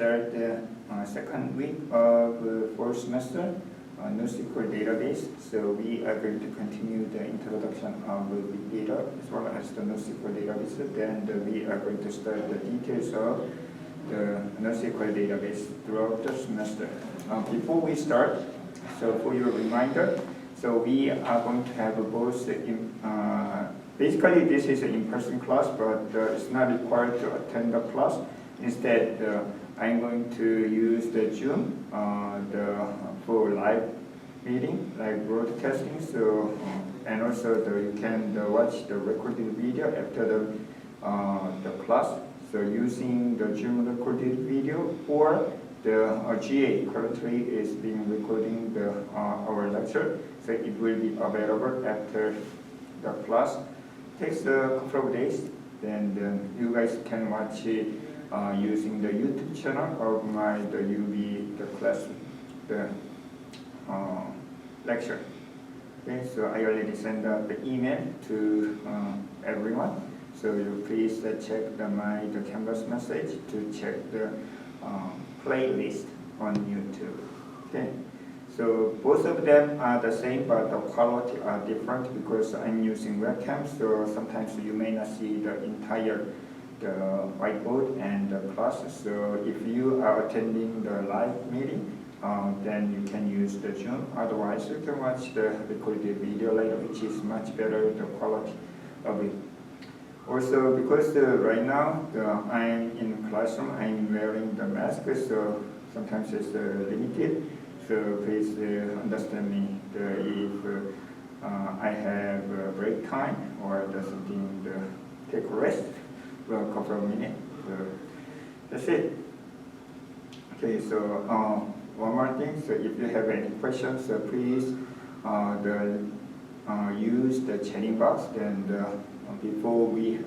start the second week of fourth semester, Nosql Database. So we are going to continue the introduction of big data as well as the Nosql Database. Then we are going to start the details of the Nosql Database throughout the semester. Before we start, so for your reminder, so we are going to have both basically this is an in-person class, but it's not required to attend the class. Instead, I'm going to use the Zoom for live meeting, live broadcasting. So and also you can watch the recorded video after the class. So using the Zoom recorded video or the GA currently is being recording our lecture. So it will be available after the class. It takes a couple of days. Then you guys can watch it using the YouTube channel of the class, lecture. Okay, so I already sent out the email to everyone. So you please check the Canvas message to check the playlist on YouTube. Okay, so both of them are the same, but the quality are different because I'm using webcam. So sometimes you may not see the entire whiteboard and the class. So if you are attending the live meeting, then you can use the Zoom. Otherwise, you can watch the recorded video later, which is much better, the quality of it. Also, because right now I'm in classroom, I'm wearing the mask, so sometimes it's limited. So please understand me if I have a break time or something to take a rest for a couple of minutes. So that's it. Okay, so one more thing. So if you have any questions, please use the chatting box. Then before we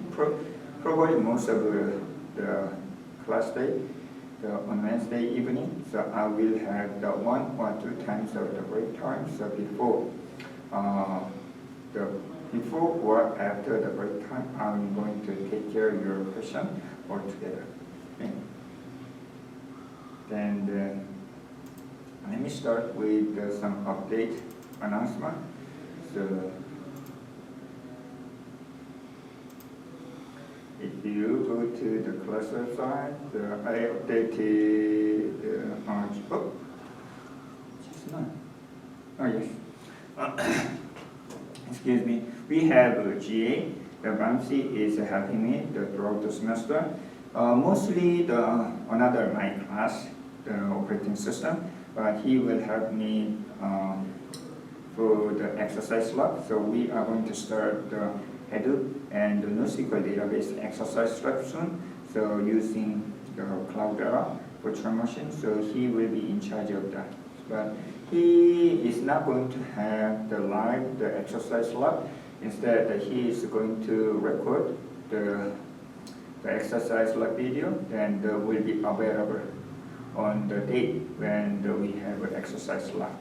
probably most of the class day on Wednesday evening, so I will have the 1 or 2 times of the break time. So before or after the break time, I'm going to take care of your question altogether. Okay. Then let me start with some update announcement. So if you go to the class website, I updated just not. Oh yes. Excuse me. We have GA. The BAMC is helping me throughout the semester. Mostly another my class, the operating system, but he will help me for the exercise lab. So we are going to start the Hadoop and the Nosql Database exercise lab soon. So using the Cloudera virtual machine, so he will be in charge of that. But he is not going to have the exercise lab. Instead, he is going to record the exercise lab video, and will be available on the date when we have an exercise lab.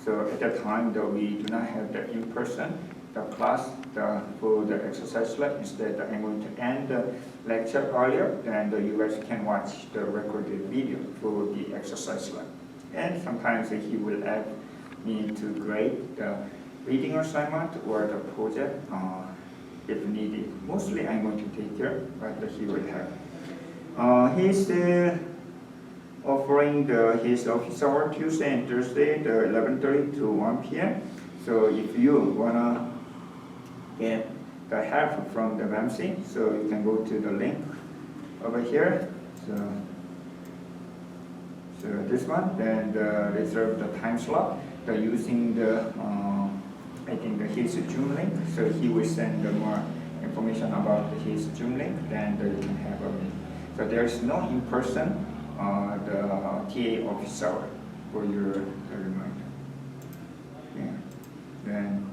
So at that time, we do not have the in-person class for the exercise lab. Instead, I'm going to end the lecture earlier, and you guys can watch the recorded video for the exercise lab. And sometimes he will ask me to grade the reading assignment or the project if needed. Mostly I'm going to take care, but he will help. He's offering his office hour Tuesday and Thursday, the 11:30 to 1 p.m. So if you wanna get the help from the BAMC, so you can go to the link over here. So this one, then reserve the time slot. Using I think his Zoom link. So he will send more information about his Zoom link. Then you can have a meeting. So there is no in-person the TA office hour for your reminder. Yeah. Then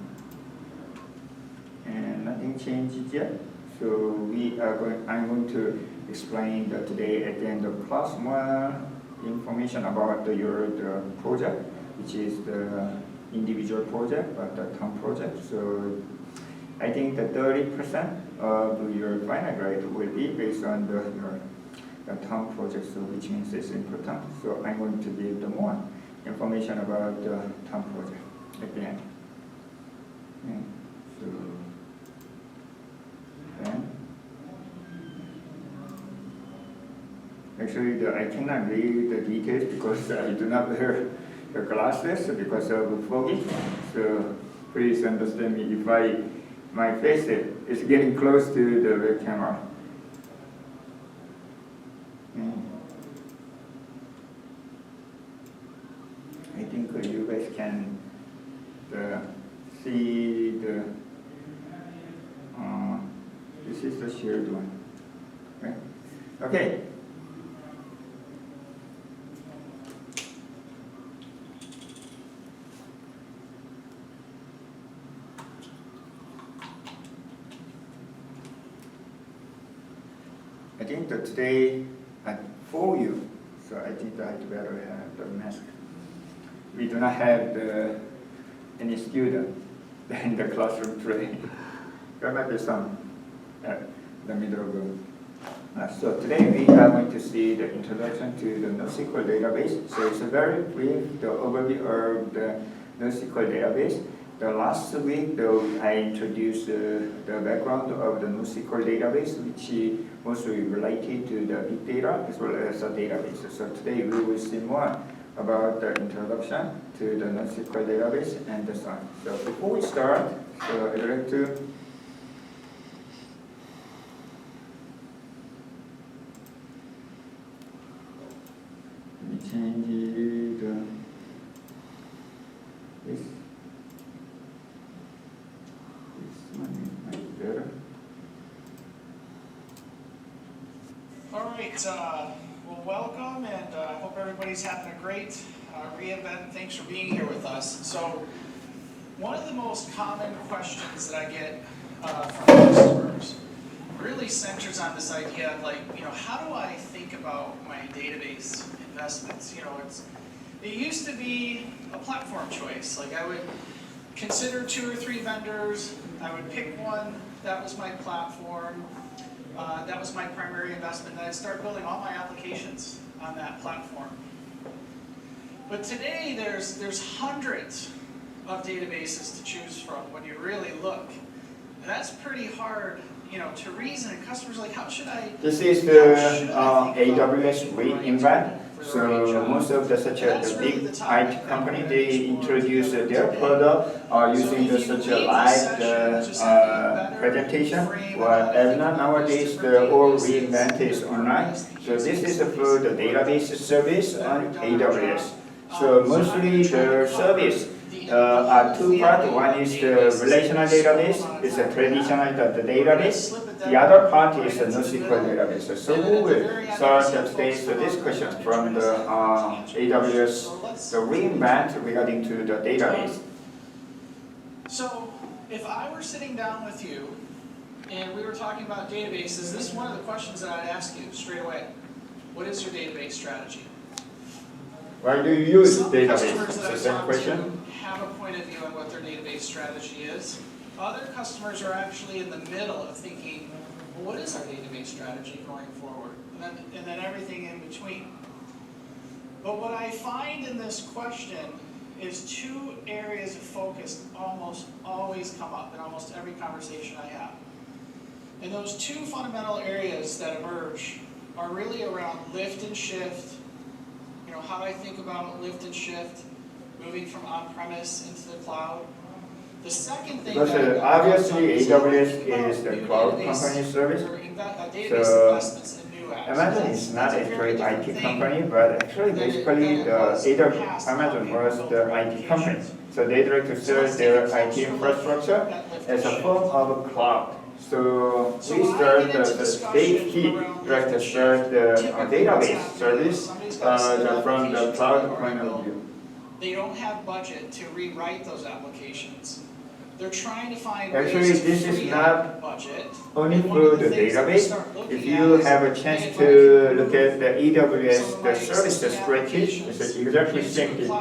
and nothing changes yet. So I'm going to explain today at the end of class more information about your project, which is the individual project, but the term project. So I think that 30% of your final grade will be based on your the TOM project, so which means it's important. So I'm going to give the more information about the TOM project at the end. Okay. So then, actually, I cannot read the details because I do not wear the glasses because of foggy. So please understand me if my face is getting close to the web camera. I think you guys can see the. This is the shared one. Right? Okay. I think that today, for you, so I think that I'd better have the mask. We do not have any student in the classroom today. There might be some at the middle of the so today we are going to see the introduction to the Nosql Database. So it's a very brief the overview of the Nosql Database. The last week, though, I introduced the background of the Nosql Database, which is mostly related to the big data as well as the database. So today we will see more about the introduction to the Nosql Database and so on. So before we start, so I'd like to change this. All right, well, welcome, and I hope everybody's having a great re-event. Thanks for being here with us. So, one of the most common questions that I get from customers really centers on this idea of how do I think about my database investments? It used to be a platform choice. Like I would consider 2 or 3 vendors. I would pick one. That was my platform. That was my primary investment. And I'd start building all my applications on that platform. But today, there's hundreds of databases to choose from when you really look. And that's pretty hard, to reason. And customers are like, how should I? This is the AWS reInvent. So most of the the big IT company, they introduce their product using such a live presentation. Well, nowadays the all reInvent is online. So this is for the database service on AWS. So mostly the service are 2 parts. One is the relational database. It's a traditional database. The other part is the Nosql database. So we will start today's this question from the AWS, the reInvent regarding to the database. So if I were sitting down with you and we were talking about databases, this is one of the questions that I'd ask you straight away. What is your database strategy? Why do you use Some database? customers that It's the same question. have a point of view on what their database strategy is. Other customers are actually in the middle of thinking, well, what is our database strategy going forward? And then everything in between. But what I find in this question is 2 areas of focus almost always come up in almost every conversation I have. And those 2 fundamental areas that emerge are really around lift and shift. How do I think about lift and shift, moving from on-premise into the cloud? The second thing because obviously AWS is the cloud company service. So Amazon is not a straight IT company, but actually basically Amazon was the IT company. So they try to serve their IT infrastructure as a form of a cloud. So we start they try to start the database service from the cloud point of view. They don't have budget to rewrite those applications. They're trying to find actually ways to this is not budget. only for the database. If you have a chance to look at the AWS the service strategy, it's exactly the same thing.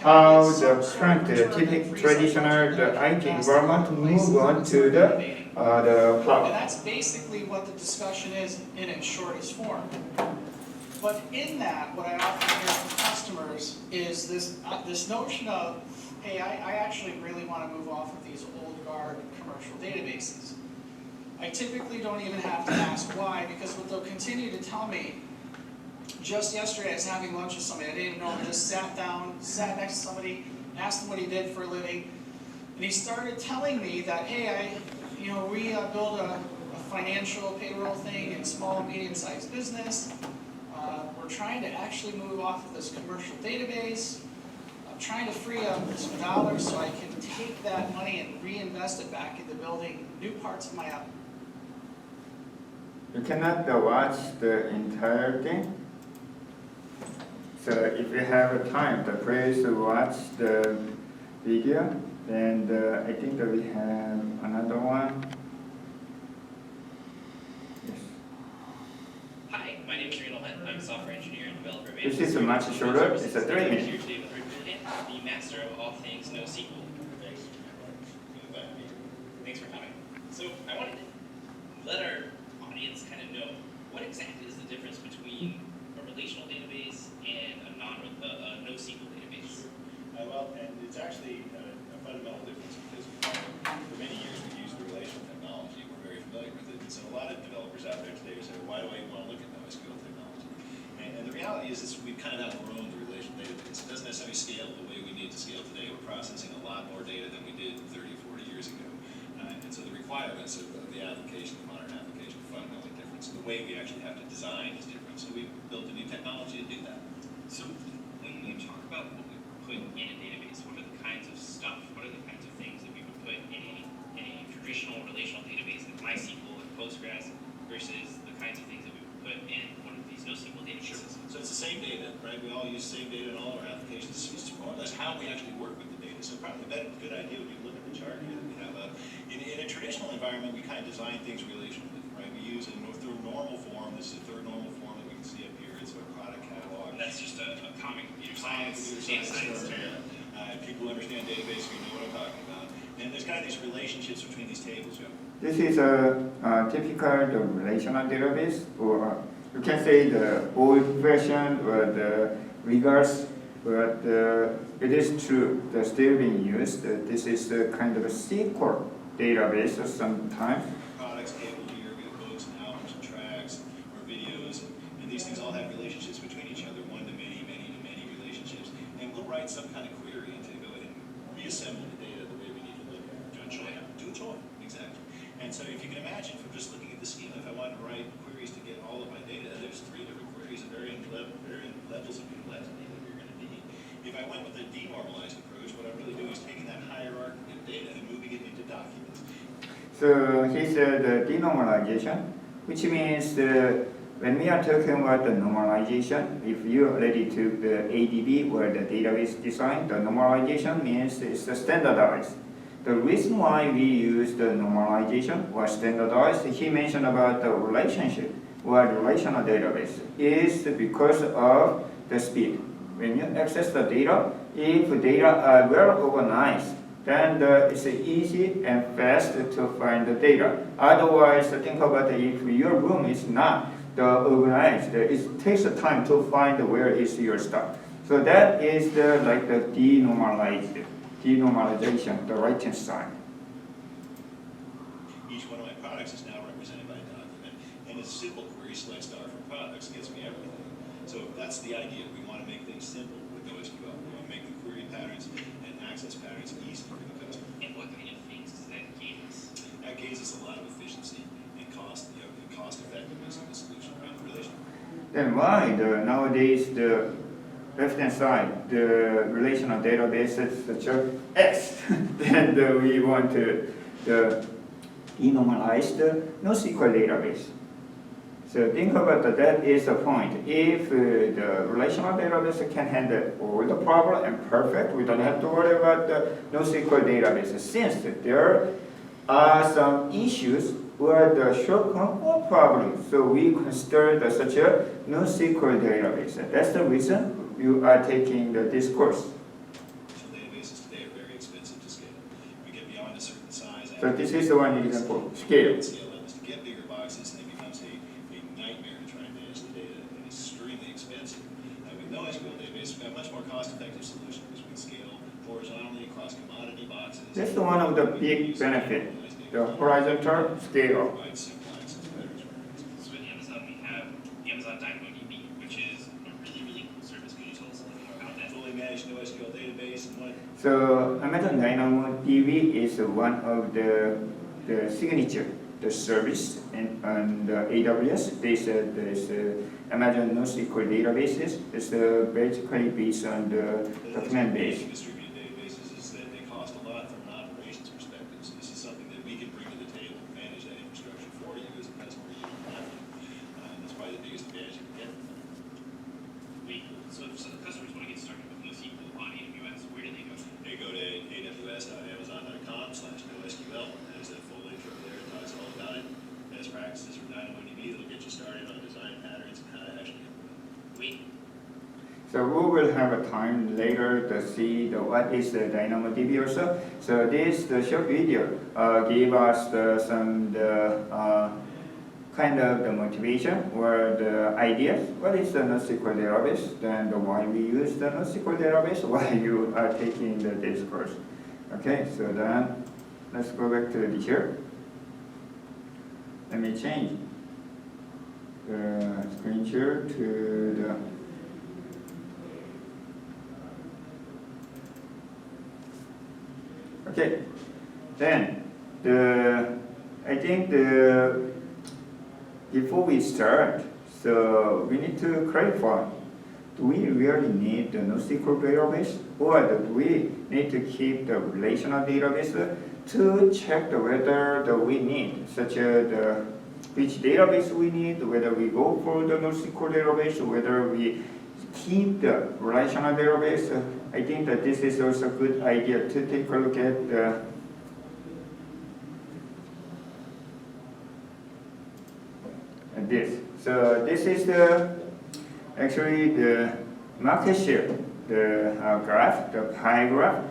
How the current typical traditional IT environment move on to the cloud. And that's basically what the discussion is in its shortest form. But in that, what I often hear from customers is this notion of, hey, I actually really want to move off of these old guard commercial databases. I typically don't even have to ask why, because what they'll continue to tell me, just yesterday I was having lunch with somebody, I didn't even know him, just sat next to somebody, asked him what he did for a living, and he started telling me that, hey, we build a financial payroll thing in small and medium-sized business. We're trying to actually move off of this commercial database. I'm trying to free up some dollars so I can take that money and reinvest it back into building new parts of my app. You cannot watch the entire thing. So if you have time, please watch the video. And I think that we have another one. Yes. Hi, my name is Randall Hunt. I'm a software engineer and developer. This is much shorter. It's a 3 minute. Here today with Rick Milligan, the master of all things NoSQL. Thanks for coming. So I wanted to let our audience kind of know what exactly is the difference between a relational database and a NoSQL database. And it's actually a fundamental difference because for many years we've used the relational technology. We're very familiar with it. And so a lot of developers out there today say, why do I want to look at NoSQL technology? And the reality is we've kind of outgrown the relational database. It doesn't necessarily scale the way we need to scale today. We're processing a lot more data than we did 30, 40 years ago. And so the requirements of the application, the modern application, are fundamentally different. So the way we actually have to design is different. So we built a new technology to do that. So when you talk about what we put in a database, what are the kinds of stuff, what are the kinds of things that we would put in a traditional relational database like MySQL and Postgres versus the kinds of things that we would put in one of these NoSQL databases? So it's the same data, right? We all use the same data in all our applications. It's more or less how we actually work with the data. So probably a good idea would be to look at the chart here that we have. In a traditional environment, we kind of design things relationally, right? We use through normal form. This is a third normal form that we can see up here. It's our product catalog. And that's just a common computer science, data science term. People who understand database, we know what I'm talking about. And there's kind of these relationships between these tables. This is a typical relational database, or you can say the old version or the regards, but it is true, they're still being used. This is a kind of a SQL database sometimes. Products table here, we have books and albums and tracks or videos, and these things all have relationships between each other, one to many, many to many relationships. And we'll write some kind of query to go ahead and reassemble the data the way we need to look at it. Do a join, exactly. And so if you can imagine from just looking at the schema, if I wanted to write queries to get all of my data, there's 3 different queries at varying levels of complexity that you're going to need. If I went with a denormalized approach, what I'm really doing is taking that hierarchy of data and moving it into documents. So he said denormalization, which means when we are talking about the normalization, if you already took the ADB or the database design, the normalization means it's standardized. The reason why we use the normalization or standardized, he mentioned about the relationship or relational database, is because of the speed. When you access the data, if data are well organized, then it's easy and fast to find the data. Otherwise, think about it, if your room is not organized, it takes time to find where is your stuff. So that is like the denormalization, the right-hand side. Each one of my products is now represented by a document, and a simple query select star from products gets me everything. So that's the idea. We want to make things simple with NoSQL. We want to make the query patterns and access patterns easy for the customer. And what kind of things does that gain us? That gains us a lot of efficiency and cost effectiveness in the solution around the relational. Then why nowadays the left-hand side, the relational database is such a X, then we want to denormalize the NoSQL database. So think about that is the point. If the relational database can handle all the problem and perfect, we don't have to worry about the NoSQL database. Since there are some issues or the shortcoming or problems, so we consider such a NoSQL database. That's the reason you are taking this course. So databases today are very expensive to scale. We get beyond a certain size. So this is the one example, scale. Scale levels to get bigger boxes, and it becomes a nightmare to try and manage the data, and extremely expensive. It's a much more cost-effective solution because we can scale horizontally across commodity boxes. That's one of the big benefit, the horizontal scale. Provide simple access better experience. So at Amazon, we have Amazon DynamoDB, which is a really, really cool service. Could you tell us a little more about that? Fully managed Nosql Database and one. So Amazon DynamoDB is one of the signature, the service and AWS. They said there's Amazon NoSQL databases. It's basically based on the document base. Distributed databases is that they cost a lot from an operations perspective. So this is something that we can bring to the table, manage that infrastructure for you as a customer. You don't have to. That's probably the biggest advantage you can get. So if the customers want to get started with NoSQL on AWS, where do they go? They go to aws.amazon.com/NoSQL. There's a full intro there. It talks all about it. Best practices for DynamoDB that'll get you started on design patterns and how to actually implement. Wait, So we will have a time later to see what is the DynamoDB also. So the short video gave us some kind of the motivation or the ideas. What is the NoSQL database? Then why we use the NoSQL database? Why you are taking this course? Okay, so then let's go back to the here. Let me change the screen share to the. Okay, then I think before we start, so we need to clarify, do we really need the NoSQL database, or do we need to keep the relational database to check whether we need such which database we need, whether we go for the NoSQL database, whether we keep the relational database. I think that this is also a good idea to take a look at this. So this is actually the market share, the graph, the pie graph,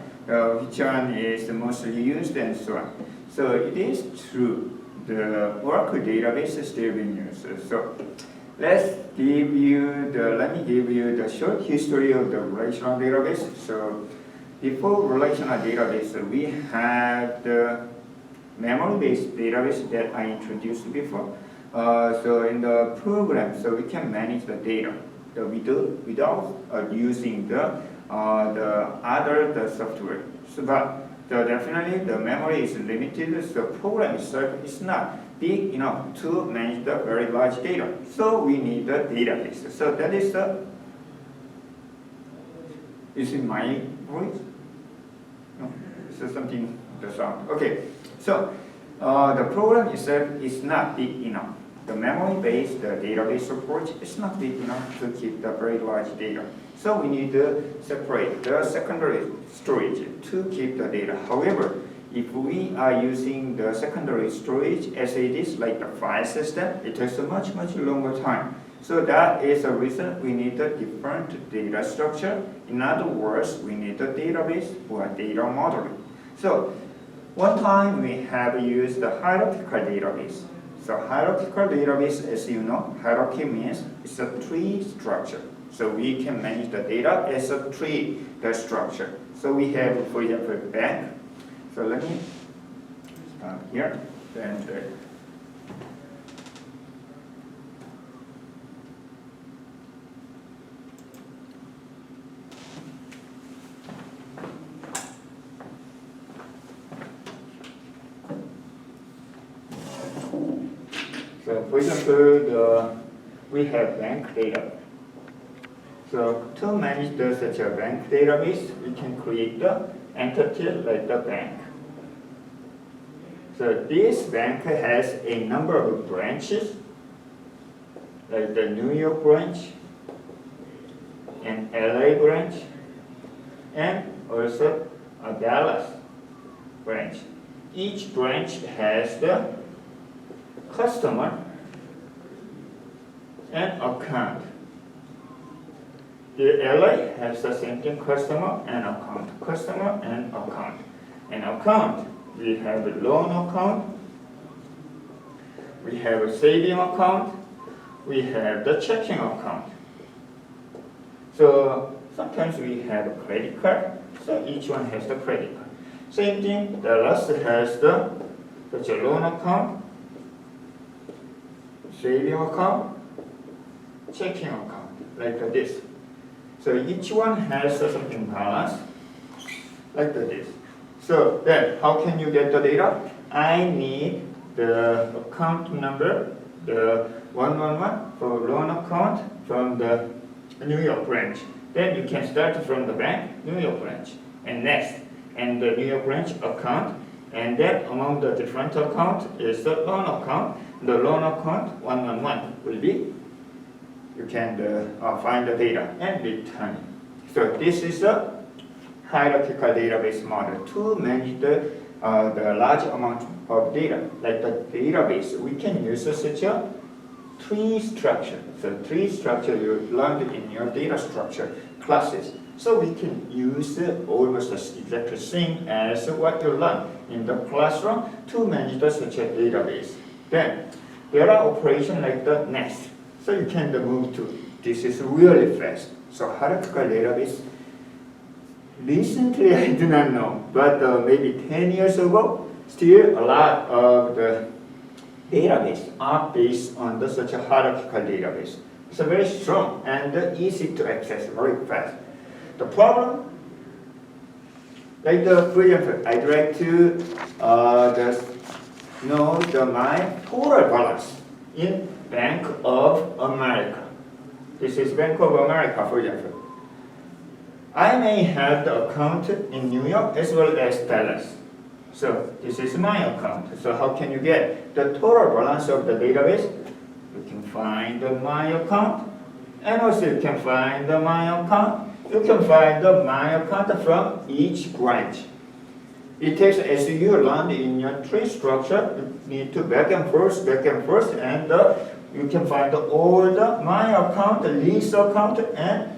which one is mostly used and so on. So it is true, the Oracle database is still being used. So let me give you the short history of the relational database. So before relational database, we have the memory-based database that I introduced before. So in the program, so we can manage the data without using the other software. So, but definitely the memory is limited. So program itself is not big enough to manage the very large data. So we need the database. So that is is it my voice? No, this is something the sound. Okay, so the program itself is not big enough. The memory-based database approach is not big enough to keep the very large data. So we need to separate the secondary storage to keep the data. However, if we are using the secondary storage as it is like the file system, it takes a much longer time. So that is the reason we need a different data structure. In other words, we need a database or data modeling. So one time we have used the hierarchical database. So hierarchical database, as you know, hierarchy means it's a tree structure. So we can manage the data as a tree, the structure. So we have, for example, bank. So let me start here. Then so for example, we have bank data. So to manage such a bank database, we can create the entity like the bank. So this bank has a number of branches, like the New York branch, and LA branch, and also a Dallas branch. Each branch has the customer and account. The LA has the same thing, customer and account, customer and account. And account, we have a loan account, we have a saving account, we have the checking account. So Sometimes we have a credit card, so each one has the credit card. Same thing, the last has the such a loan account, saving account, checking account, like this. So each one has something balanced, like this. So then, how can you get the data? I need the account number, the 111 for loan account from the New York branch. Then you can start from the bank, New York branch, and next, and the New York branch account, and then among the different account is the loan account. The loan account 111 will be, you can find the data and return it. So this is a hierarchical database model to manage the large amount of data. Like the database, we can use such a tree structure. So tree structure you learned in your data structure classes. So we can use almost exactly the same as what you learned in the classroom to manage such a database. Then there are operations like the next. So you can move to, this is really fast. So hierarchical database, recently I do not know, but maybe 10 years ago, still a lot of the database are based on such a hierarchical database. It's a very strong and easy to access, very fast. The problem, like for example, I'd like to know my total balance in Bank of America. This is Bank of America, for example. I may have the account in New York as well as Dallas. So this is my account. So how can you get the total balance of the database? You can find my account, and also you can find my account. You can find my account from each branch. It takes, as you learned in your tree structure, you need to back and forth, and you can find all the my account, lease account, and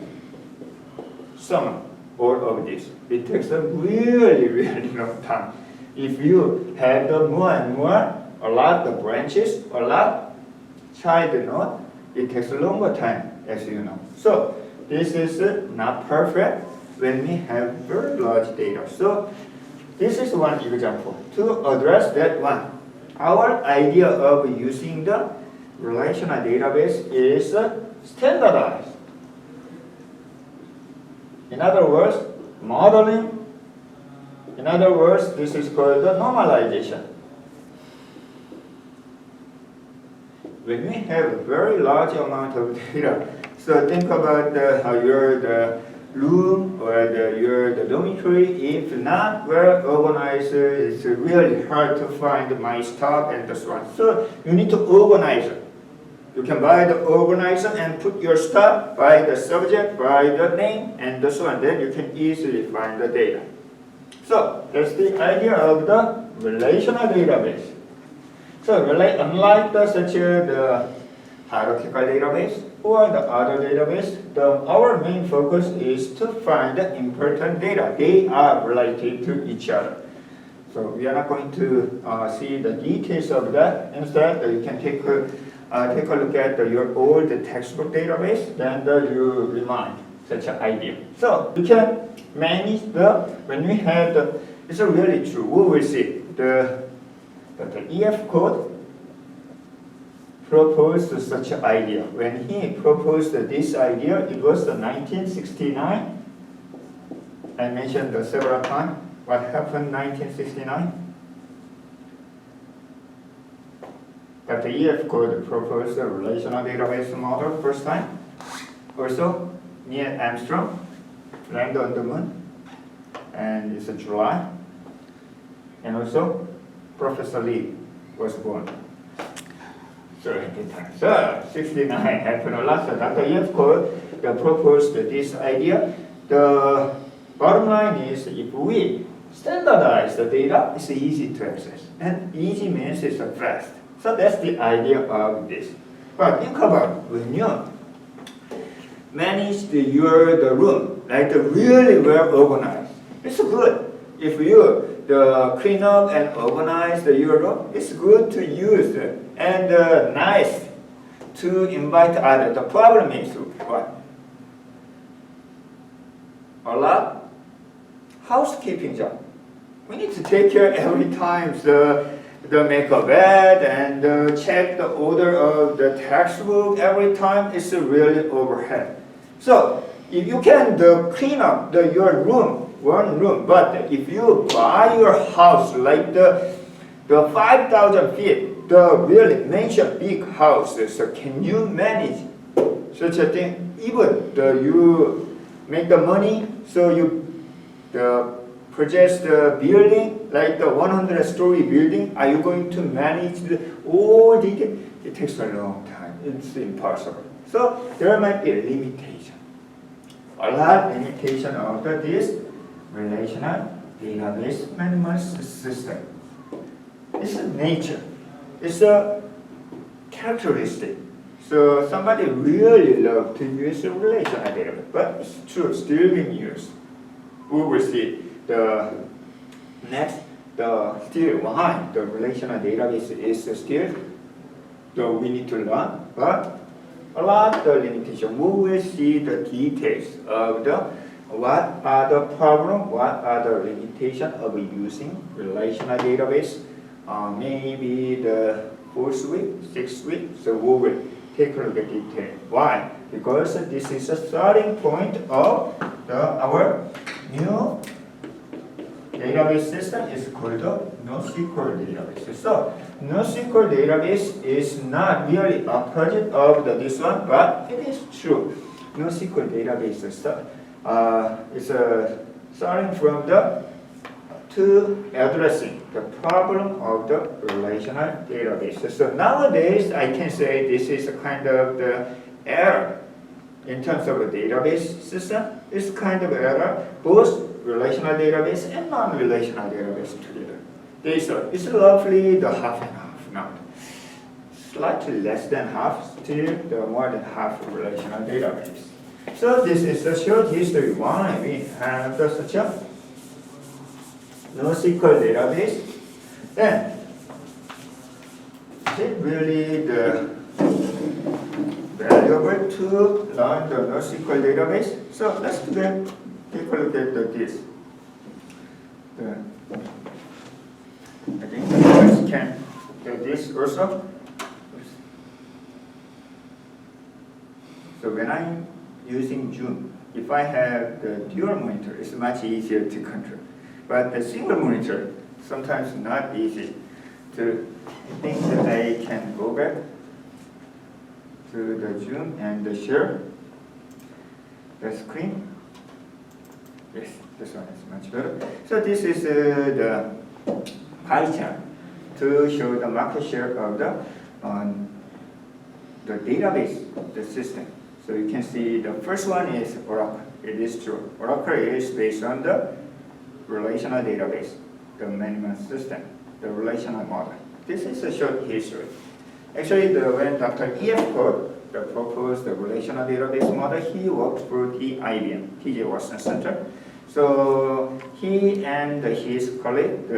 sum all of this. It takes a really, really long time. If you have more and more, a lot of branches, a lot child node, it takes a longer time, as you know. So this is not perfect when we have very large data. So this is one example. To address that one, our idea of using the relational database is standardized. In other words, modeling. In other words, this is called the normalization. When we have a very large amount of data, so think about your room or your dormitory. If not well organized, it's really hard to find my stuff and so on. So you need to organize it. You can buy the organizer and put your stuff by the subject, by the name, and so on. Then you can easily find the data. So that's the idea of the relational database. So unlike the hierarchical database or the other database, our main focus is to find the important data. They are related to each other. So we are not going to see the details of that. Instead, you can take a look at your old textbook database, then you remind such an idea. So you can manage when we have it's really true. We will see the EF code proposed such an idea. When he proposed this idea, it was 1969. I mentioned several times what happened in 1969. But the EF code proposed a relational database model first time. Also, Neil Armstrong landed on the moon, and it's July. And also, Professor Lee was born. So at the time, so 69 happened a lot. So Dr. EF code proposed this idea. The bottom line is, if we standardize the data, it's easy to access, and easy means it's fast. So that's the idea of this. But think about when you manage the room, like really well organized. It's good. If you clean up and organize your room, it's good to use and nice to invite others. The problem is what? a lot housekeeping job. We need to take care every time the make a bed and check the order of the textbook every time. It's really overhead. So if you can clean up your room, one room, but if you buy your house like the 5,000 feet, the really mentioned big houses, so can you manage such a thing? Even you make the money, so you purchase the building, like the 100-story building, are you going to manage all detail? It takes a long time. It's impossible. So there might be a limitation. A lot of limitation of this relational database management system. It's a nature. It's a characteristic. So somebody really loves to use a relational database, but it's true, still being used. We will see the next, still behind the relational database is still, we need to learn, but a lot of the limitation. We will see the details of what are the problem, what are the limitation of using relational database. Maybe the 4th week, 6th week, so we will take a look at detail. Why? Because this is a starting point of our new database system. Is called the Nosql Database. So Nosql Database is not really a project of this one, but it is true. Nosql Database is starting from to addressing the problem of the relational database. So nowadays, I can say this is a kind of the error in terms of a database system. It's kind of error, both relational database and non-relational database together. It's roughly the half and half now. Slightly less than half, still the more than half relational database. So this is the short history why we have such a Nosql database. Then, is it really the valuable to learn the Nosql database? So let's take a look at this. I think the guys can do this also. So when I'm using Zoom, if I have the dual monitor, it's much easier to control. But the single monitor, sometimes not easy to. I think that I can go back to the Zoom and share the screen. Yes, this one is much better. So this is the pie chart to show the market share of the database, the system. So you can see the first one is Oracle. It is true. Oracle is based on the relational database, the management system, the relational model. This is a short history. Actually, when Dr. E.F. Code proposed the relational database model, he worked for the IBM, T.J. Watson Center. So he and his colleague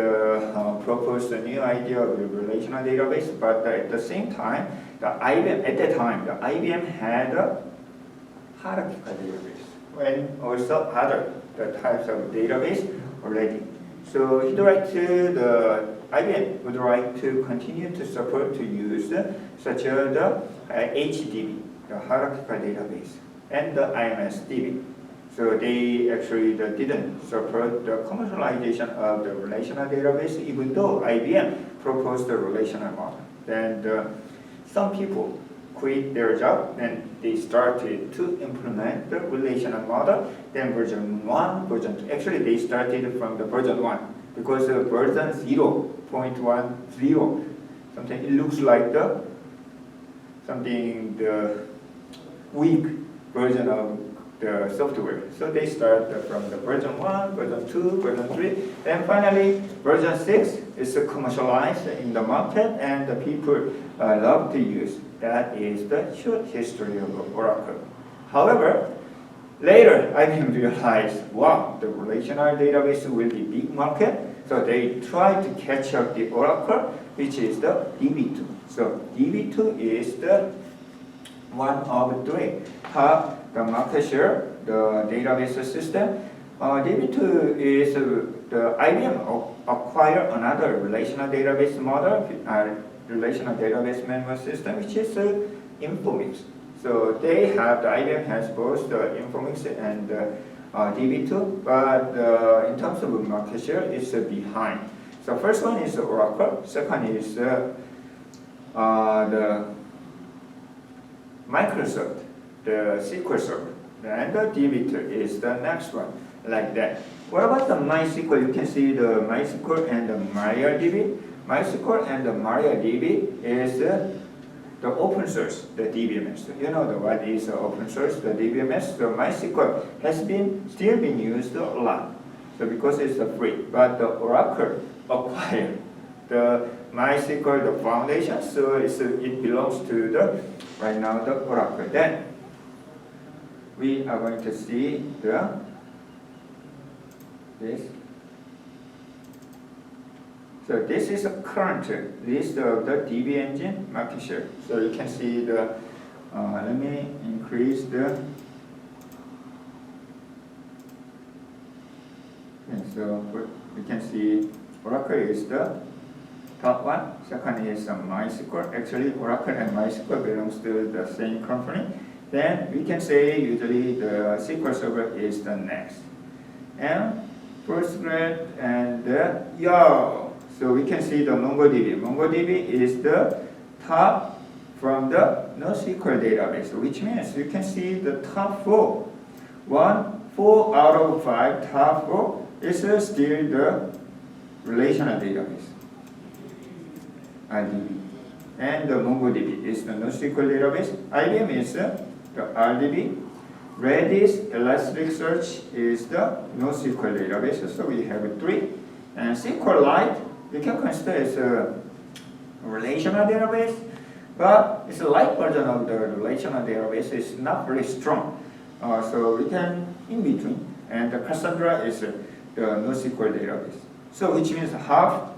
proposed a new idea of the relational database, but at the same time, IBM had a hierarchical database and also other types of database already. So IBM would like to continue to support to use such as the HDB, the hierarchical database, and the IMSDB. So they actually didn't support the commercialization of the relational database, even though IBM proposed the relational model. Then some people quit their job and they started to implement the relational model. Then version 1, version 2. Actually, they started from the version 1 because version 0.10, something it looks like the weak version of the software. So they start from the version 1, version 2, version 3, and finally version 6 is commercialized in the market and the people love to use. That is the short history of Oracle. However, later IBM realized, wow, the relational database will be big market. So they tried to catch up the Oracle, which is the DB2. So DB2 is the one of three top the market share, the database system DB2 is the IBM acquire another relational database model, relational database management system, which is Infomix. So they have, the IBM has both the Infomix and DB2, but in terms of market share, it's behind. So first one is Oracle, second is the Microsoft, the SQL Server, and the DB2 is the next one, like that. What about the MySQL? You can see the MySQL and the MariaDB. MySQL and the MariaDB is the open source, the DBMS. You know what is open source, the DBMS. The MySQL has still been used a lot, so because it's free. But the Oracle acquired the MySQL, the foundation, so it belongs to the right now the Oracle. Then we are going to see this. So this is a current list of the DB engine market share. So you can see the, let me increase the, and so you can see Oracle is the top one. Second is MySQL. Actually, Oracle and MySQL belongs to the same company. Then we can say usually the SQL Server is the next. And Postgres and Yo. So we can see the MongoDB. MongoDB is the top from the Nosql database, which means you can see the top 4. 4 out of 5 top 4 is still the relational database, RDB. And the MongoDB is the Nosql database. IBM is the RDB. Redis, Elasticsearch is the Nosql database. So we have 3. And SQLite, you can consider as a relational database, but it's a light version of the relational database. It's not very strong. So we can in between. And the Cassandra is the Nosql database. So which means half,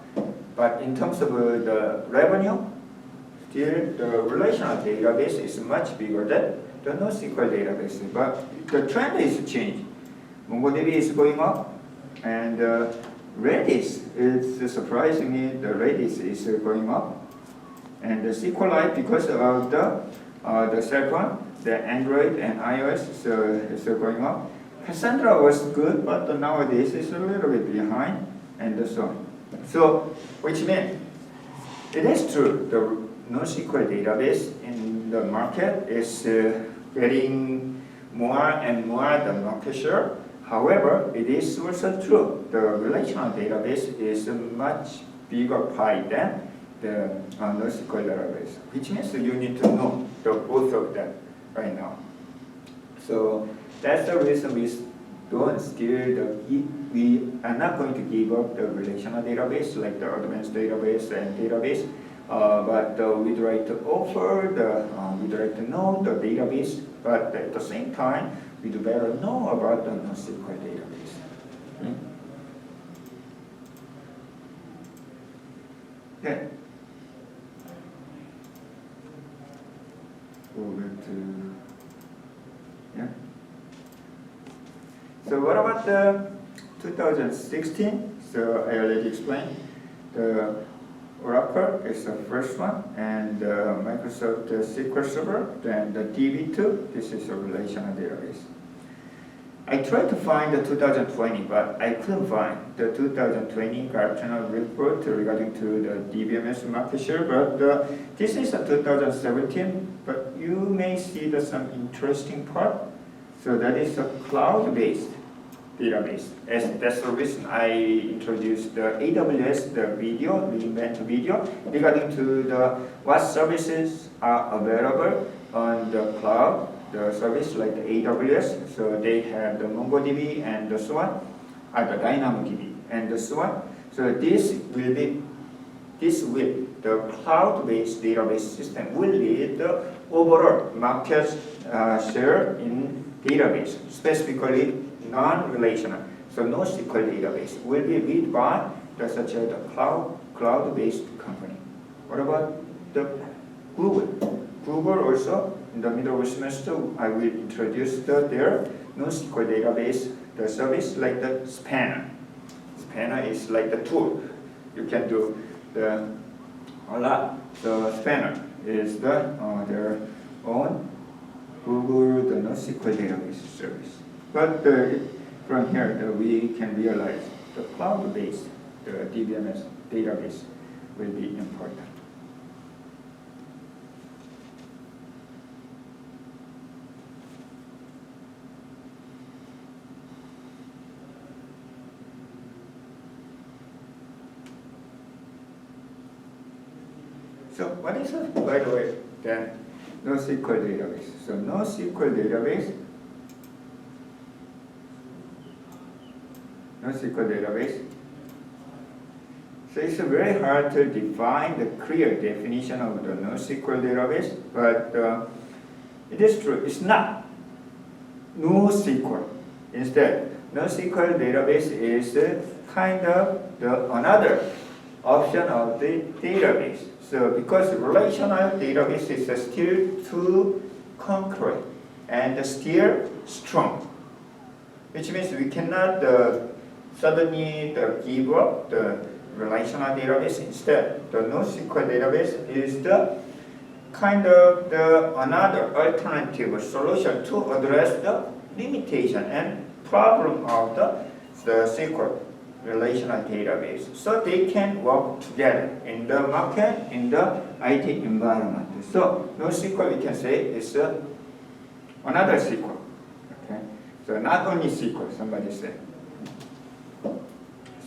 but in terms of the revenue, still the relational database is much bigger than the Nosql database. But the trend is changing. MongoDB is going up, and Redis is surprisingly the Redis is going up, and the SQLite because of the second one, the Android and iOS is going up. Cassandra was good, but nowadays it's a little bit behind, and so on. So which means it is true the Nosql database in the market is getting more and more the market share. However, it is also true the relational database is a much bigger pie than the Nosql database, which means you need to know the both of them right now. So that's the reason we are not going to give up the relational database like the advanced database and database, but we'd like to offer we'd like to know the database, but at the same time we do better know about the Nosql database. Okay. Over to, yeah. So what about the 2016? So I already explained. The Oracle is the first one, and Microsoft SQL Server, then the DB2, this is a relational database. I tried to find the 2020, but I couldn't find the 2020 Gartner report regarding to the DBMS market share, but this is a 2017, but you may see some interesting part. So that is a cloud-based database. That's the reason I introduced the AWS, the re:Invent video, regarding to what services are available on the cloud, the service like the AWS. So they have the MongoDB and so on, the DynamoDB and so on. So this will the cloud-based database system will lead the overall market share in database, specifically non-relational. So Nosql database will be read by such a cloud-based company. What about the Google? Google also in the middle of the semester I will introduce their NoSQL database, the service like the spanner. Spanner is like the tool. You can do a lot. So spanner is their own Google the NoSQL database service. But from here we can realize the cloud-based the DBMS database will be important. So what is, by the way, then NoSQL database? So NoSQL database, so it's very hard to define the clear definition of the NoSQL database, but it is true, it's not NoSQL. Instead, NoSQL database is kind of another option of the database. So because relational database is still too concrete and still strong, which means we cannot suddenly give up the relational database. Instead, the NoSQL database is the kind of another alternative solution to address the limitation and problem of the SQL relational database. So they can work together in the market, in the IT environment. So NoSQL we can say is another SQL. Okay? So not only SQL, somebody said.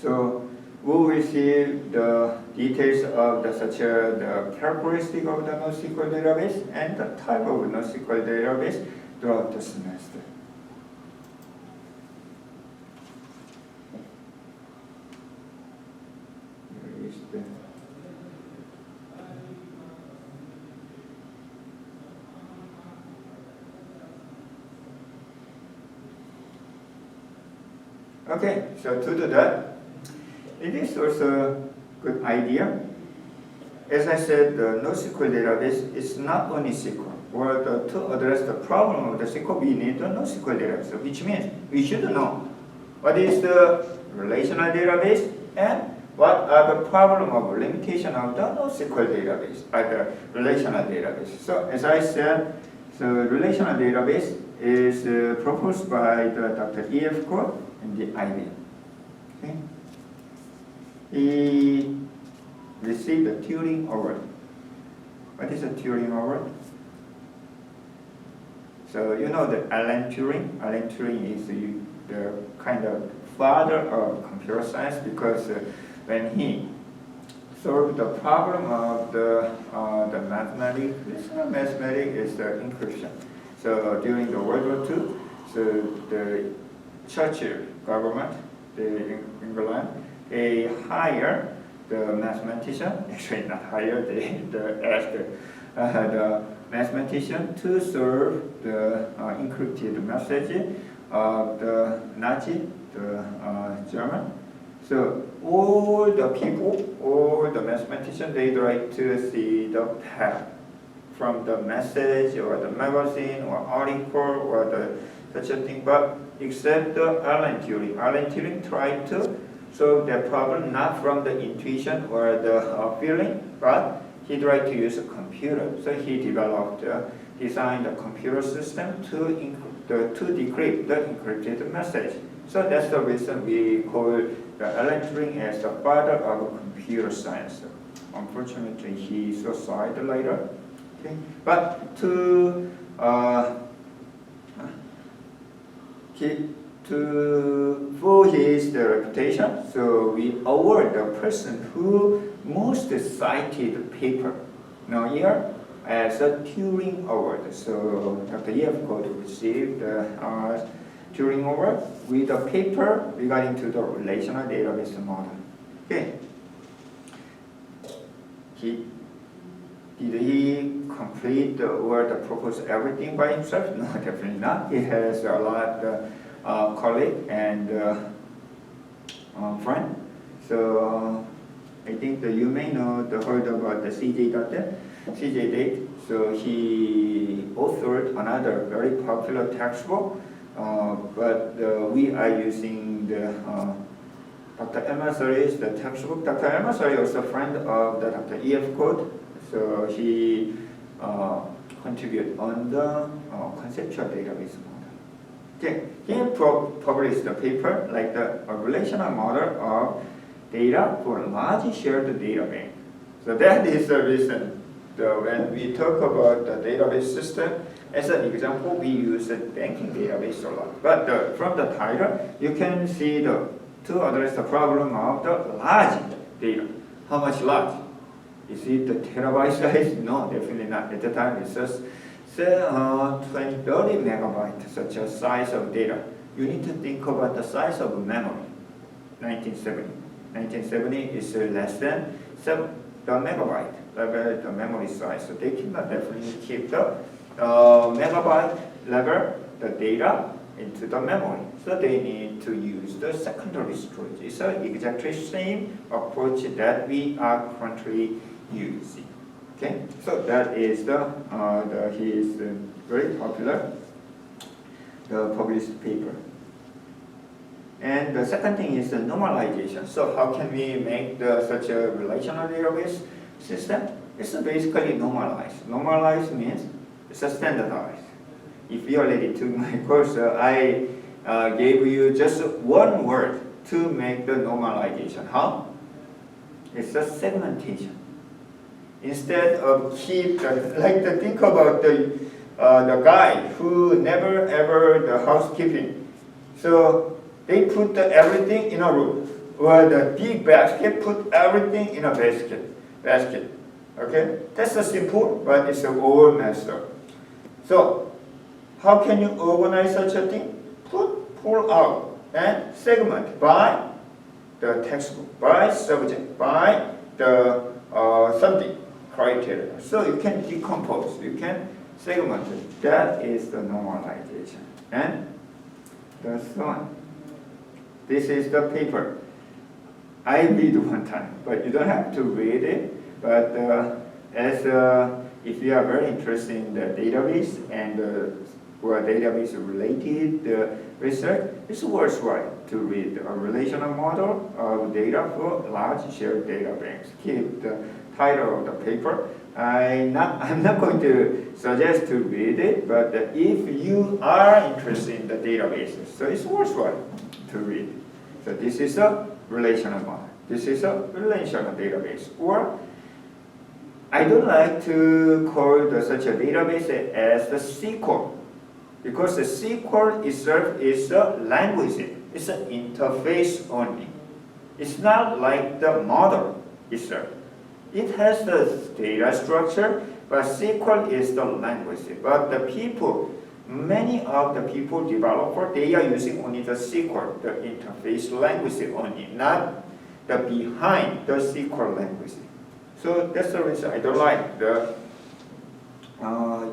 So we will see the details of the characteristic of the NoSQL database and the type of NoSQL database throughout the semester. Okay, so to do that, it is also a good idea. As I said, the NoSQL database is not only SQL. Or to address the problem of the SQL, we need the NoSQL database, which means we should know what is the relational database and what are the problem of limitation of the NoSQL database, the relational database. So as I said, so relational database is proposed by Dr. E.F. Cole and the IBM. Okay. He received the Turing Award. What is a Turing Award? So you know that Alan Turing. Alan Turing is the kind of father of computer science because when he solved the problem of the mathematics, it's not mathematics, it's the encryption. So during the World War II, so the Churchill government, England, they hired the mathematician, actually not hired, they asked the mathematician to solve the encrypted message of the Nazi, the German. So all the people, all the mathematicians, they try to see the path from the message or the magazine or article or the such a thing, but except Alan Turing. Alan Turing tried to solve that problem not from the intuition or the feeling, but he tried to use a computer. So he developed, designed a computer system to decrypt the encrypted message. So that's the reason we call Alan Turing as the father of computer science. Unfortunately, he suicided later. Okay. But for his reputation, so we award the person who most cited paper here as a Turing Award. So Dr. E.F. Cole received the Turing Award with a paper regarding to the relational database model. Okay. Did he complete or propose everything by himself? No, definitely not. He has a lot of colleagues and friends. So I think that you may know heard about the C.J. Date. So he authored another very popular textbook but we are using the Dr. Emersari's the textbook. Dr. Emersari was a friend of the Dr. E.F. Code, so he contributed on the conceptual database model. Okay, he published a paper like a relational model of data for a large shared database. So that is the reason when we talk about the database system, as an example, we use the banking database a lot. But from the title, you can see to address the problem of the large data. How much large? Is it the terabyte size? No, definitely not. At the time, it's just say 20, 30 megabyte, such a size of data. You need to think about the size of memory. 1970. 1970 is less than 7 megabyte level, the memory size. So they cannot definitely keep the megabyte level, the data into the memory. So they need to use the secondary storage. It's exactly same approach that we are currently using. Okay, so that is he is very popular, the published paper. And the second thing is the normalization. So how can we make such a relational database system? It's basically normalized. Normalized means it's a standardized. If you already took my course, I gave you just one word to make the normalization. How? It's a segmentation. Instead of think about the guy who never ever the housekeeping. So they put everything in a room, or the big basket put everything in a basket. Okay, that's a simple, but it's an old method. So how can you organize such a thing? Pull out and segment by the textbook, by subject, by the something criteria. So you can decompose, you can segment it. That is the normalization. And the one. This is the paper. I read one time, but you don't have to read it. But if you are very interested in the database and or database related research, it's worthwhile to read a relational model of data for large shared database. Keep the title of the paper. I'm not going to suggest to read it, but if you are interested in the databases, so it's worthwhile to read. So this is a relational model. This is a relational database. Or I don't like to call such a database as the SQL, because the SQL itself is a language. It's an interface only. It's not like the model itself. It has the data structure, but SQL is the language. But the people, many of the people developer, they are using only the SQL, the interface language only, not the behind the SQL language. So that's the reason I don't like the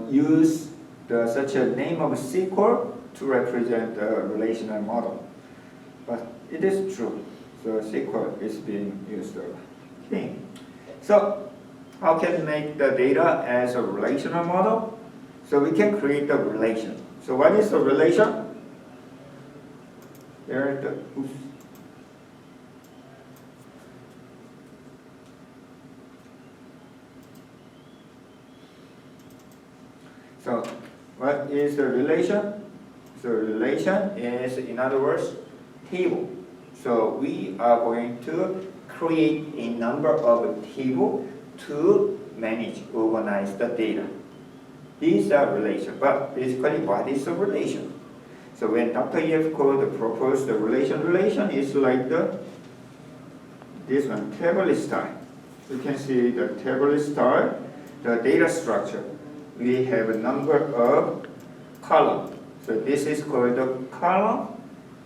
use such a name of SQL to represent the relational model. But it is true. So SQL is being used a lot. Okay. So how can we make the data as a relational model? So we can create the relation. So what is a relation? So what is the relation? So relation is, in other words, table. So we are going to create a number of tables to manage, organize the data. These are relations, but basically what is a relation? So when Dr. E.F. Code proposed the relation is like this one, table style. You can see the table style, the data structure. We have a number of columns. So this is called the column.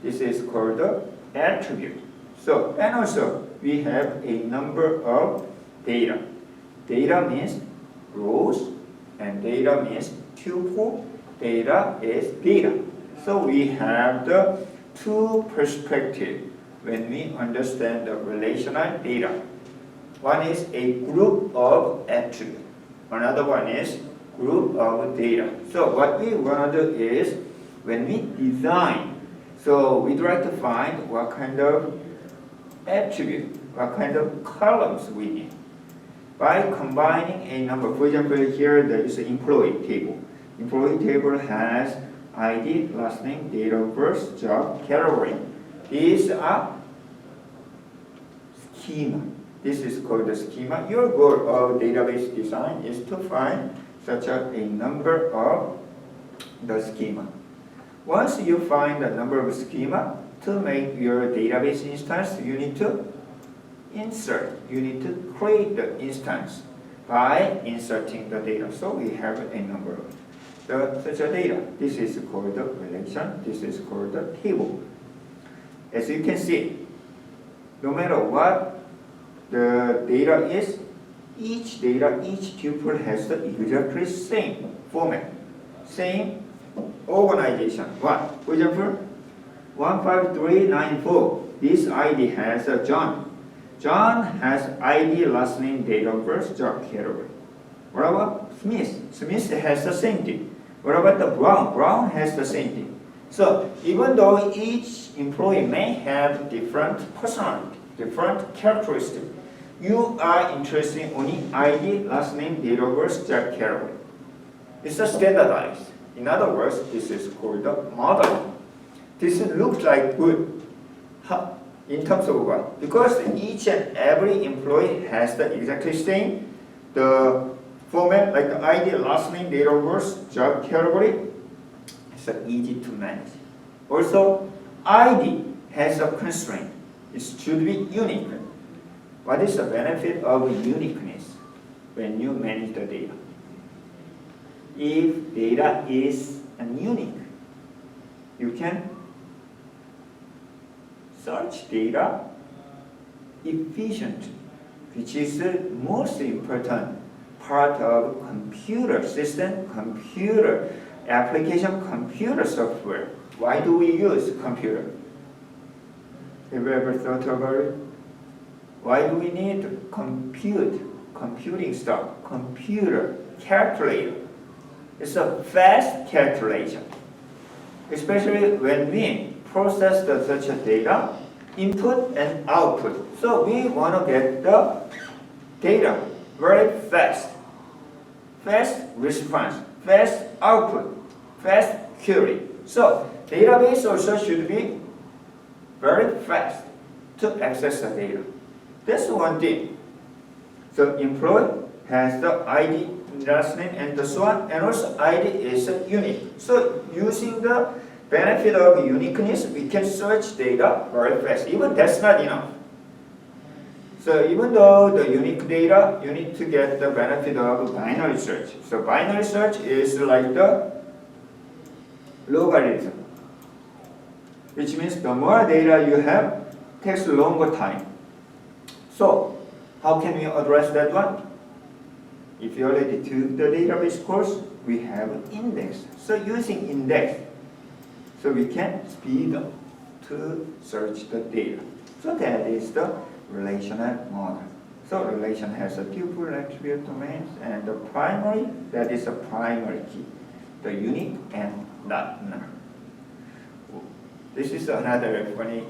This is called the attribute. So, and also we have a number of data. Data means rows, and data means tuple. Data is data. So we have the two perspectives when we understand the relational data. One is a group of attributes. Another one is group of data. So what we want to do is when we design, so we'd like to find what kind of attribute, what kind of columns we need. By combining a number, for example, here there is an employee table. Employee table has ID, last name, date of birth, job, category. These are schema. This is called the schema. Your goal of database design is to find such a number of the schema. Once you find the number of schema, to make your database instance, you need to insert. You need to create the instance by inserting the data. So we have a number of such a data. This is called the relation. This is called the table. As you can see, no matter what the data is, each tuple has the exactly same format, same organization. What? For example, 15394. This ID has a John. John has ID, last name, date of birth, job category. What about Smith? Smith has the same thing. What about the Brown? Brown has the same thing. So even though each employee may have different personality, different characteristics, you are interested in only ID, last name, date of birth, job category. It's a standardized. In other words, this is called the model. This looks like good. In terms of what? Because each and every employee has the exactly same the format, like the ID, last name, date of birth, job category. It's easy to manage. Also, ID has a constraint. It should be unique. What is the benefit of uniqueness when you manage the data? If data is unique, you can search data efficiently, which is the most important part of computer system, computer application, computer software. Why do we use computer? Have you ever thought about it? Why do we need to computing stuff, computer, calculator? It's a fast calculation, especially when we process such a data, input and output. So we want to get the data very fast. Fast response, fast output, fast query. So database also should be very fast to access the data. That's one thing. So employee has the ID, last name, and so on, and also ID is unique. So using the benefit of uniqueness, we can search data very fast. Even that's not enough. So even though the unique data, you need to get the benefit of binary search. So binary search is like the logarithm, which means the more data you have, takes longer time. So how can we address that one? If you already took the database course, we have an index. So using index, so we can speed up to search the data. So that is the relational model. So relation has a tuple, attribute, domains, and the primary, that is a primary key. The unique and not null. This is another funny,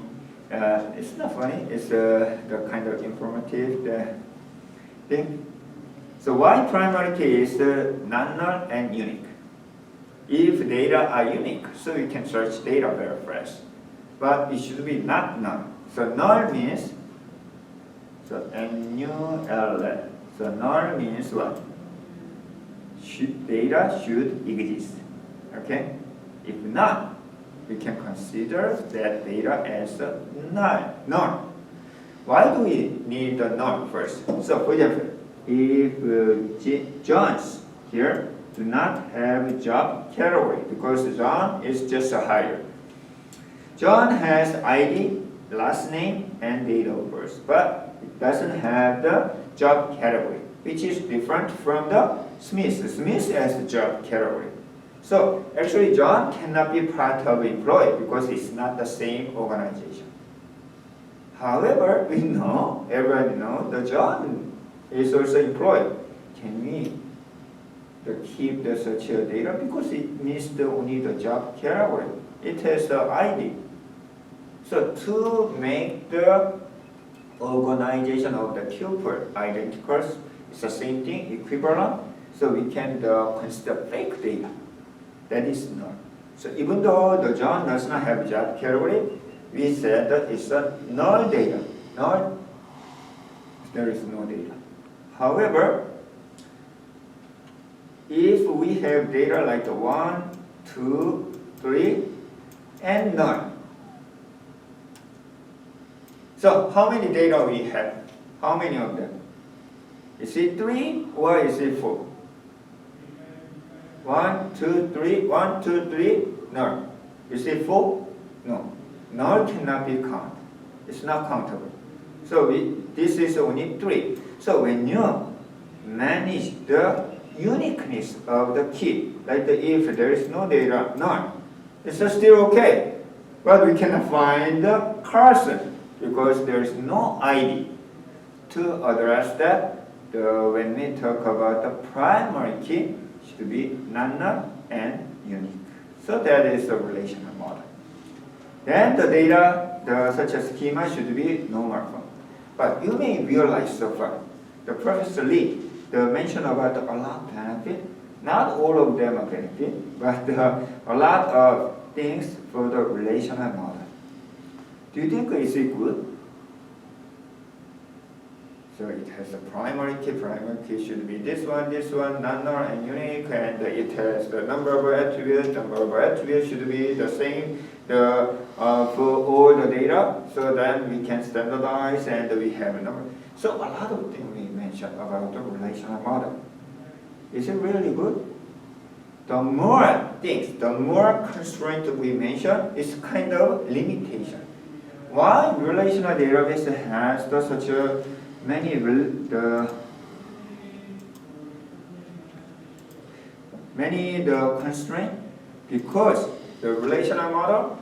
it's not funny, it's the kind of informative thing. So why primary key is the non-null and unique? If data are unique, so you can search data very fast. But it should be not null. So null means, so N-U-L-L. So null means what? Data should exist. Okay? If not, we can consider that data as a null. Why do we need the null first? So for example, if John's here do not have job category because John is just a hire. John has ID, last name, and date of birth, but it doesn't have the job category, which is different from the Smith. Smith has the job category. So actually John cannot be part of employee because it's not the same organization. However, we know, everybody knows, the John is also employed. Can we keep the such data because it needs only the job category. It has the ID. So to make the organization of the tuple identical, it's the same thing, equivalent. So we can consider fake data. That is null. So even though the John does not have job category, we said that it's a null data. Null, there is no data. However, if we have data like 1, 2, 3, and null. So how many data we have? How many of them? Is it 3 or is it 4? 1, 2, 3, 1, 2, 3, null. Is it 4? No. Null cannot be counted. It's not countable. So this is only 3. So when you manage the uniqueness of the key, like if there is no data, null, it's still okay. But we cannot find the person because there is no ID. To address that, when we talk about the primary key, should be non-null and unique. So that is the relational model. Then the data, such a schema should be normal form. But you may realize so far, the Professor Lee, the mention about a lot of benefit, not all of them are benefit, but a lot of things for the relational model. Do you think is it good? So it has a primary key should be this one, non-null and unique, and it has the number of attributes should be the same for all the data, so then we can standardize and we have a number. So a lot of things we mentioned about the relational model. Is it really good? The more things, the more constraints we mention, it's kind of limitation. Why relational database has such a many constraints? Because the relational model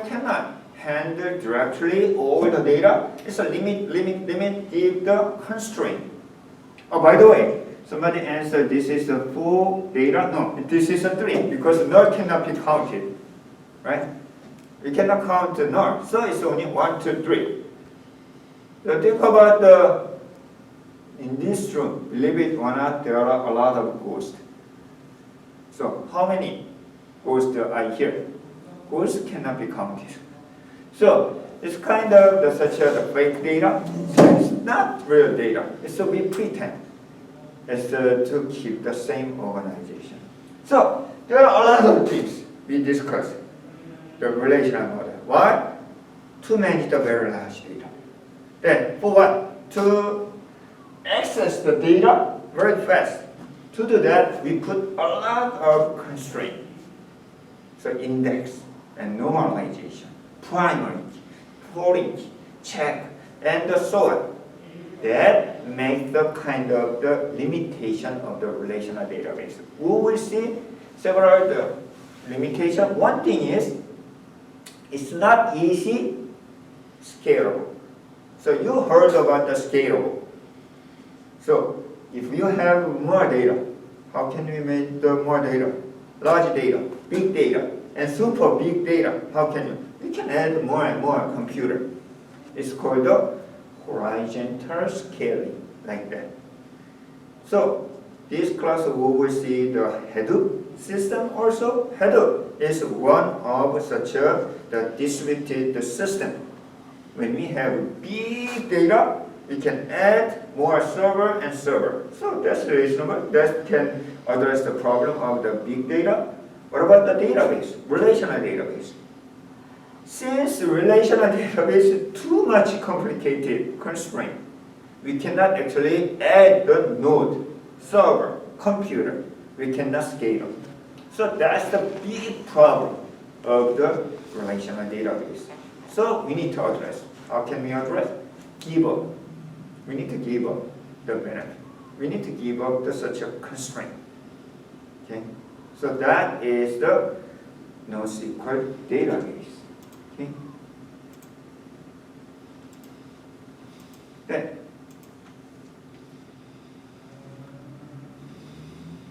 cannot handle directly all the data. It's a limit give the constraint. Oh, by the way, somebody answered this is a 4 data. No, this is a 3 because null cannot be counted, right? We cannot count the null, so it's only 1, 2, 3. So think about in this room, believe it or not, there are a lot of ghosts. So how many ghosts are here? Ghosts cannot be counted. So it's kind of such a fake data. So it's not real data. It's we pretend. It's to keep the same organization. So there are a lot of things we discussed. The relational model. Why? To manage the very large data. Then for what? To access the data very fast. To do that, we put a lot of constraints. So index and normalization, primary key, foreign key, check, and so on. That makes the kind of the limitation of the relational database. We will see several limitations. One thing is, it's not easy scalable. So you heard about the scalable. So if you have more data, how can we make the more data? Large data, big data, and super big data. How can you? We can add more and more computer. It's called the horizontal scaling, like that. So this class we will see the Hadoop system also. Hadoop is one of such the distributed system. When we have big data, we can add more server and server. So that's reasonable. That can address the problem of the big data. What about the database, relational database? Since relational database is too much complicated constraint, we cannot actually add the node, server, computer. We cannot scale. So that's the big problem of the relational database. So we need to address. How can we address? Give up. We need to give up the benefit. We need to give up such a constraint. Okay? So that is the NoSQL database. Okay? Then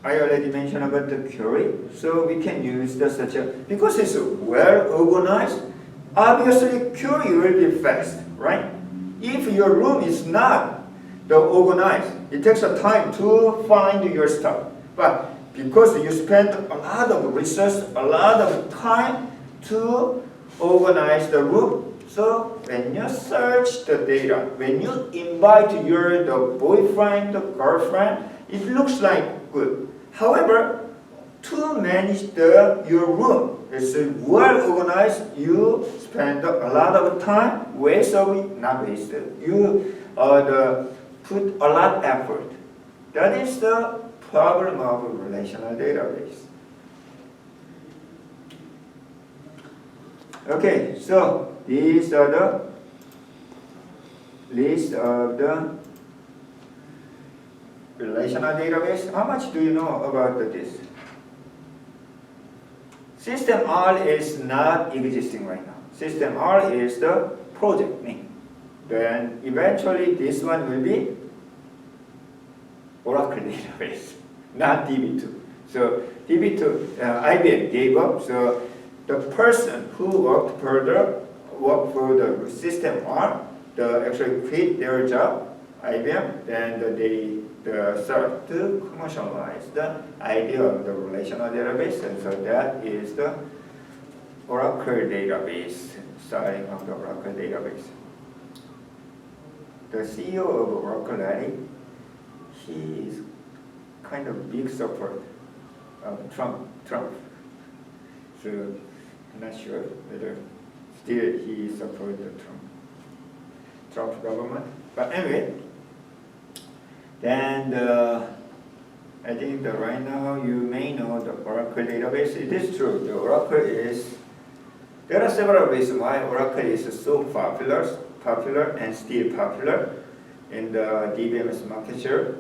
I already mentioned about the query, so we can use the such a, because it's well organized, obviously query will be fast, right? If your room is not the organized, it takes a time to find your stuff. But because you spend a lot of research, a lot of time to organize the room, so when you search the data, when you invite the boyfriend, the girlfriend, it looks like good. However, to manage your room, it's well organized, you spend a lot of time, not wasted, you put a lot of effort. That is the problem of a relational database. Okay, so these are the list of the relational database. How much do you know about this? System R is not existing right now. System R is the project name. Then eventually this one will be Oracle database, not DB2. So DB2, IBM gave up. So the person who worked for the system R, actually quit their job, IBM, then they start to commercialize the idea of the relational database, and so that is the Oracle database, starting of the Oracle database. The CEO of Oracle, Larry, he is kind of big support of Trump. So I'm not sure whether still he supports the Trump government. But anyway, then I think that right now you may know the Oracle database. It is true. The Oracle is. There are several reasons why Oracle is so popular and still popular in the DBMS market share.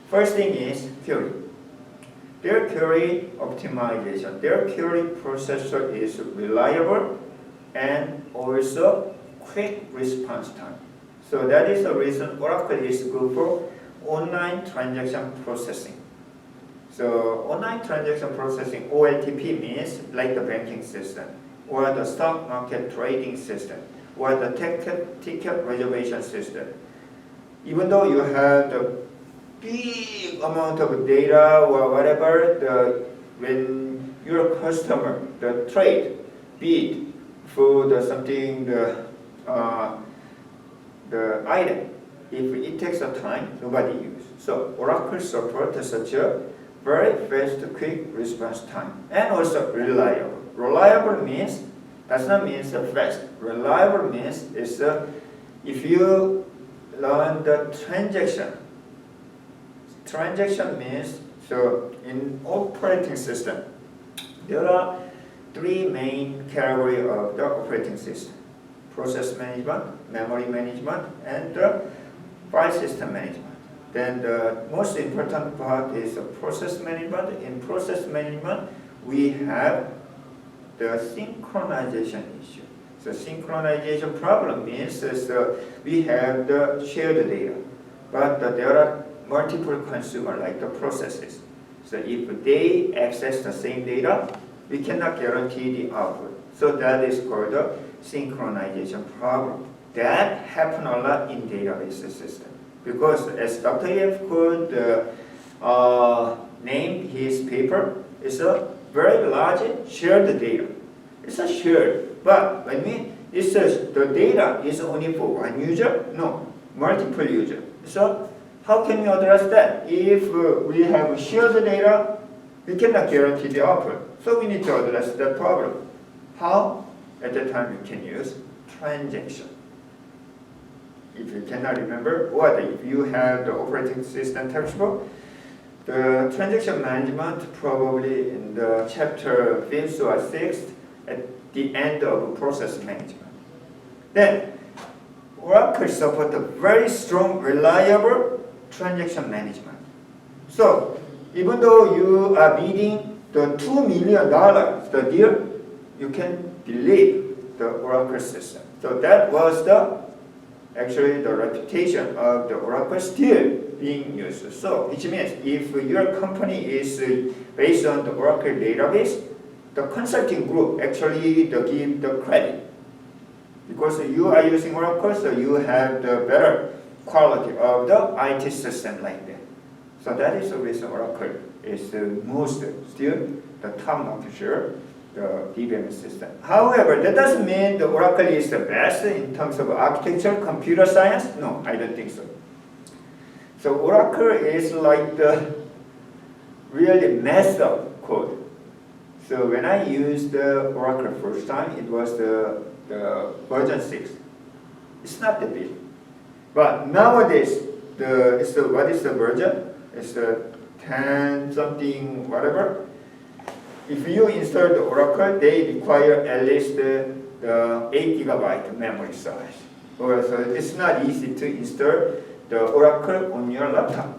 First thing is query. Their query optimization, their query processor is reliable and also quick response time. So that is the reason Oracle is good for online transaction processing. So online transaction processing, OLTP, means like the banking system, or the stock market trading system, or the ticket reservation system. Even though you have the big amount of data or whatever, when your customer, the trade, bid for the item, if it takes a time, nobody uses. So Oracle supports such a very fast, quick response time, and also reliable. Reliable means, does not mean fast. Reliable means is if you learn the transaction. Transaction means, so in operating system, there are three main categories of the operating system: process management, memory management, and file system management. Then the most important part is process management. In process management, we have the synchronization issue. So synchronization problem means we have the shared data, but there are multiple consumers like the processes. So if they access the same data, we cannot guarantee the output. So that is called the synchronization problem. That happens a lot in database system. Because as Dr. F could name his paper, it's a very large shared data. It's a shared, but when it says the data is only for one user, no, multiple users. So how can we address that? If we have shared data, we cannot guarantee the output. So we need to address that problem. How? At that time we can use transaction. If you cannot remember, or if you have the operating system textbook, the transaction management probably in the chapter 5th or 6th at the end of process management. Then Oracle supports a very strong, reliable transaction management. So even though you are bidding the $2 million, the deal, you can believe the Oracle system. So that was the actually the reputation of the Oracle still being used. So which means if your company is based on the Oracle database, the consulting group actually give the credit. Because you are using Oracle, so you have the better quality of the IT system like that. So that is the reason Oracle is the most still the top market share, the DBMS system. However, that doesn't mean the Oracle is the best in terms of architecture, computer science. No, I don't think so. So Oracle is like the really messed up code. So when I used the Oracle first time, it was the version 6. It's not that big. But nowadays, what is the version? It's the 10 something whatever. If you install the Oracle, they require at least the 8 GB memory size. So it's not easy to install the Oracle on your laptop.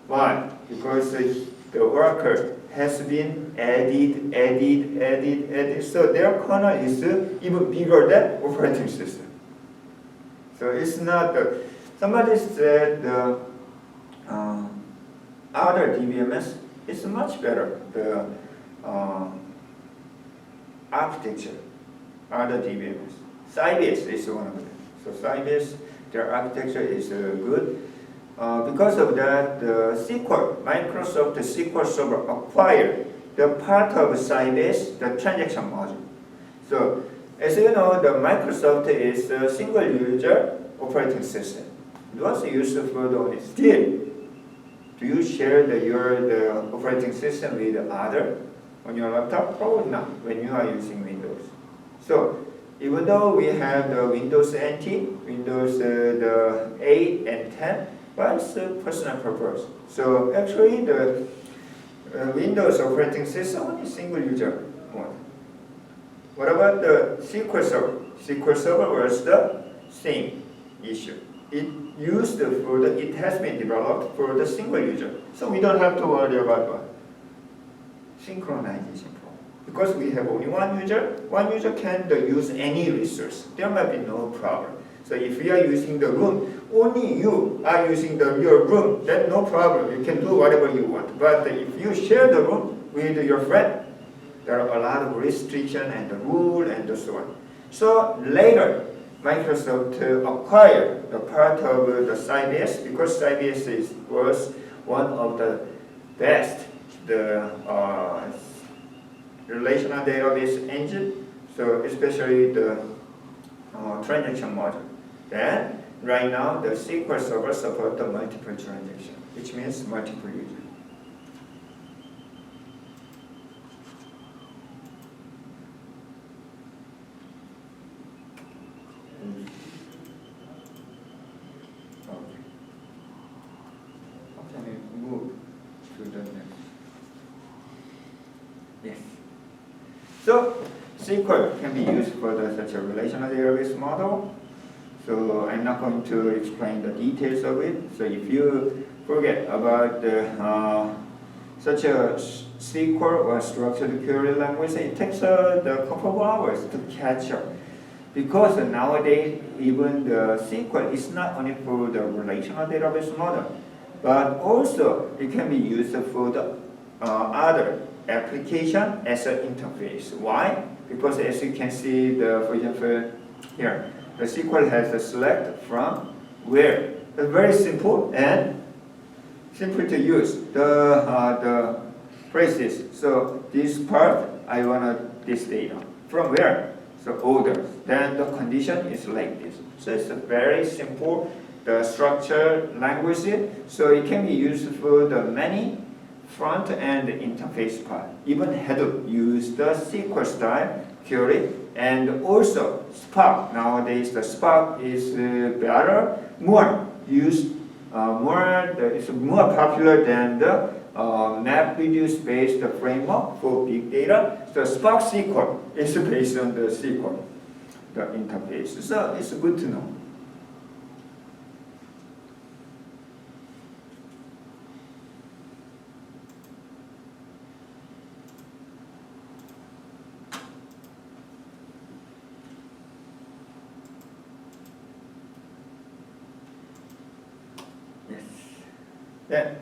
Why? Because the Oracle has been added. So their kernel is even bigger than operating system. So it's not somebody said the other DBMS is much better. The architecture, other DBMS. Sybase is one of them. So Sybase, their architecture is good. Because of that, the Microsoft SQL Server acquired the part of Sybase, the transaction module. So as you know, the Microsoft is a single user operating system. It was used for the still. Do you share the operating system with other on your laptop? Probably not when you are using Windows. So even though we have the Windows NT, Windows the 8 and 10, but it's a personal purpose. So actually the Windows operating system is single user one. What about the SQL Server? SQL Server was the same issue. It has been developed for the single user. So we don't have to worry about what? Synchronization problem. Because we have only one user can use any resource. There might be no problem. So if you are using the room, only you are using your room, then no problem. You can do whatever you want. But if you share the room with your friend, there are a lot of restrictions and the rule and so on. So later, Microsoft acquired the part of the Sybase because Sybase was one of the best relational database engine. So especially the transaction module. Then right now the SQL Server supports the multiple transaction, which means multiple users. Yes. So SQL can be used for such a relational database model. So I'm not going to explain the details of it. So if you forget about such a SQL or structured query language, it takes a couple of hours to catch up. Because nowadays, even the SQL is not only for the relational database model, but also it can be used for the other application as an interface. Why? Because as you can see, for example, here, the SQL has a select from where. It's very simple and simple to use. The phrases. So this part, I want this data. From where? So order. Then the condition is like this. So it's a very simple the structure language. So it can be used for the many front-end interface part. Even Hadoop use the SQL style query, and also Spark. Nowadays the Spark is better, more used, it's more popular than the MapReduce based framework for big data. So Spark SQL is based on the SQL, the interface. So it's good to know. Then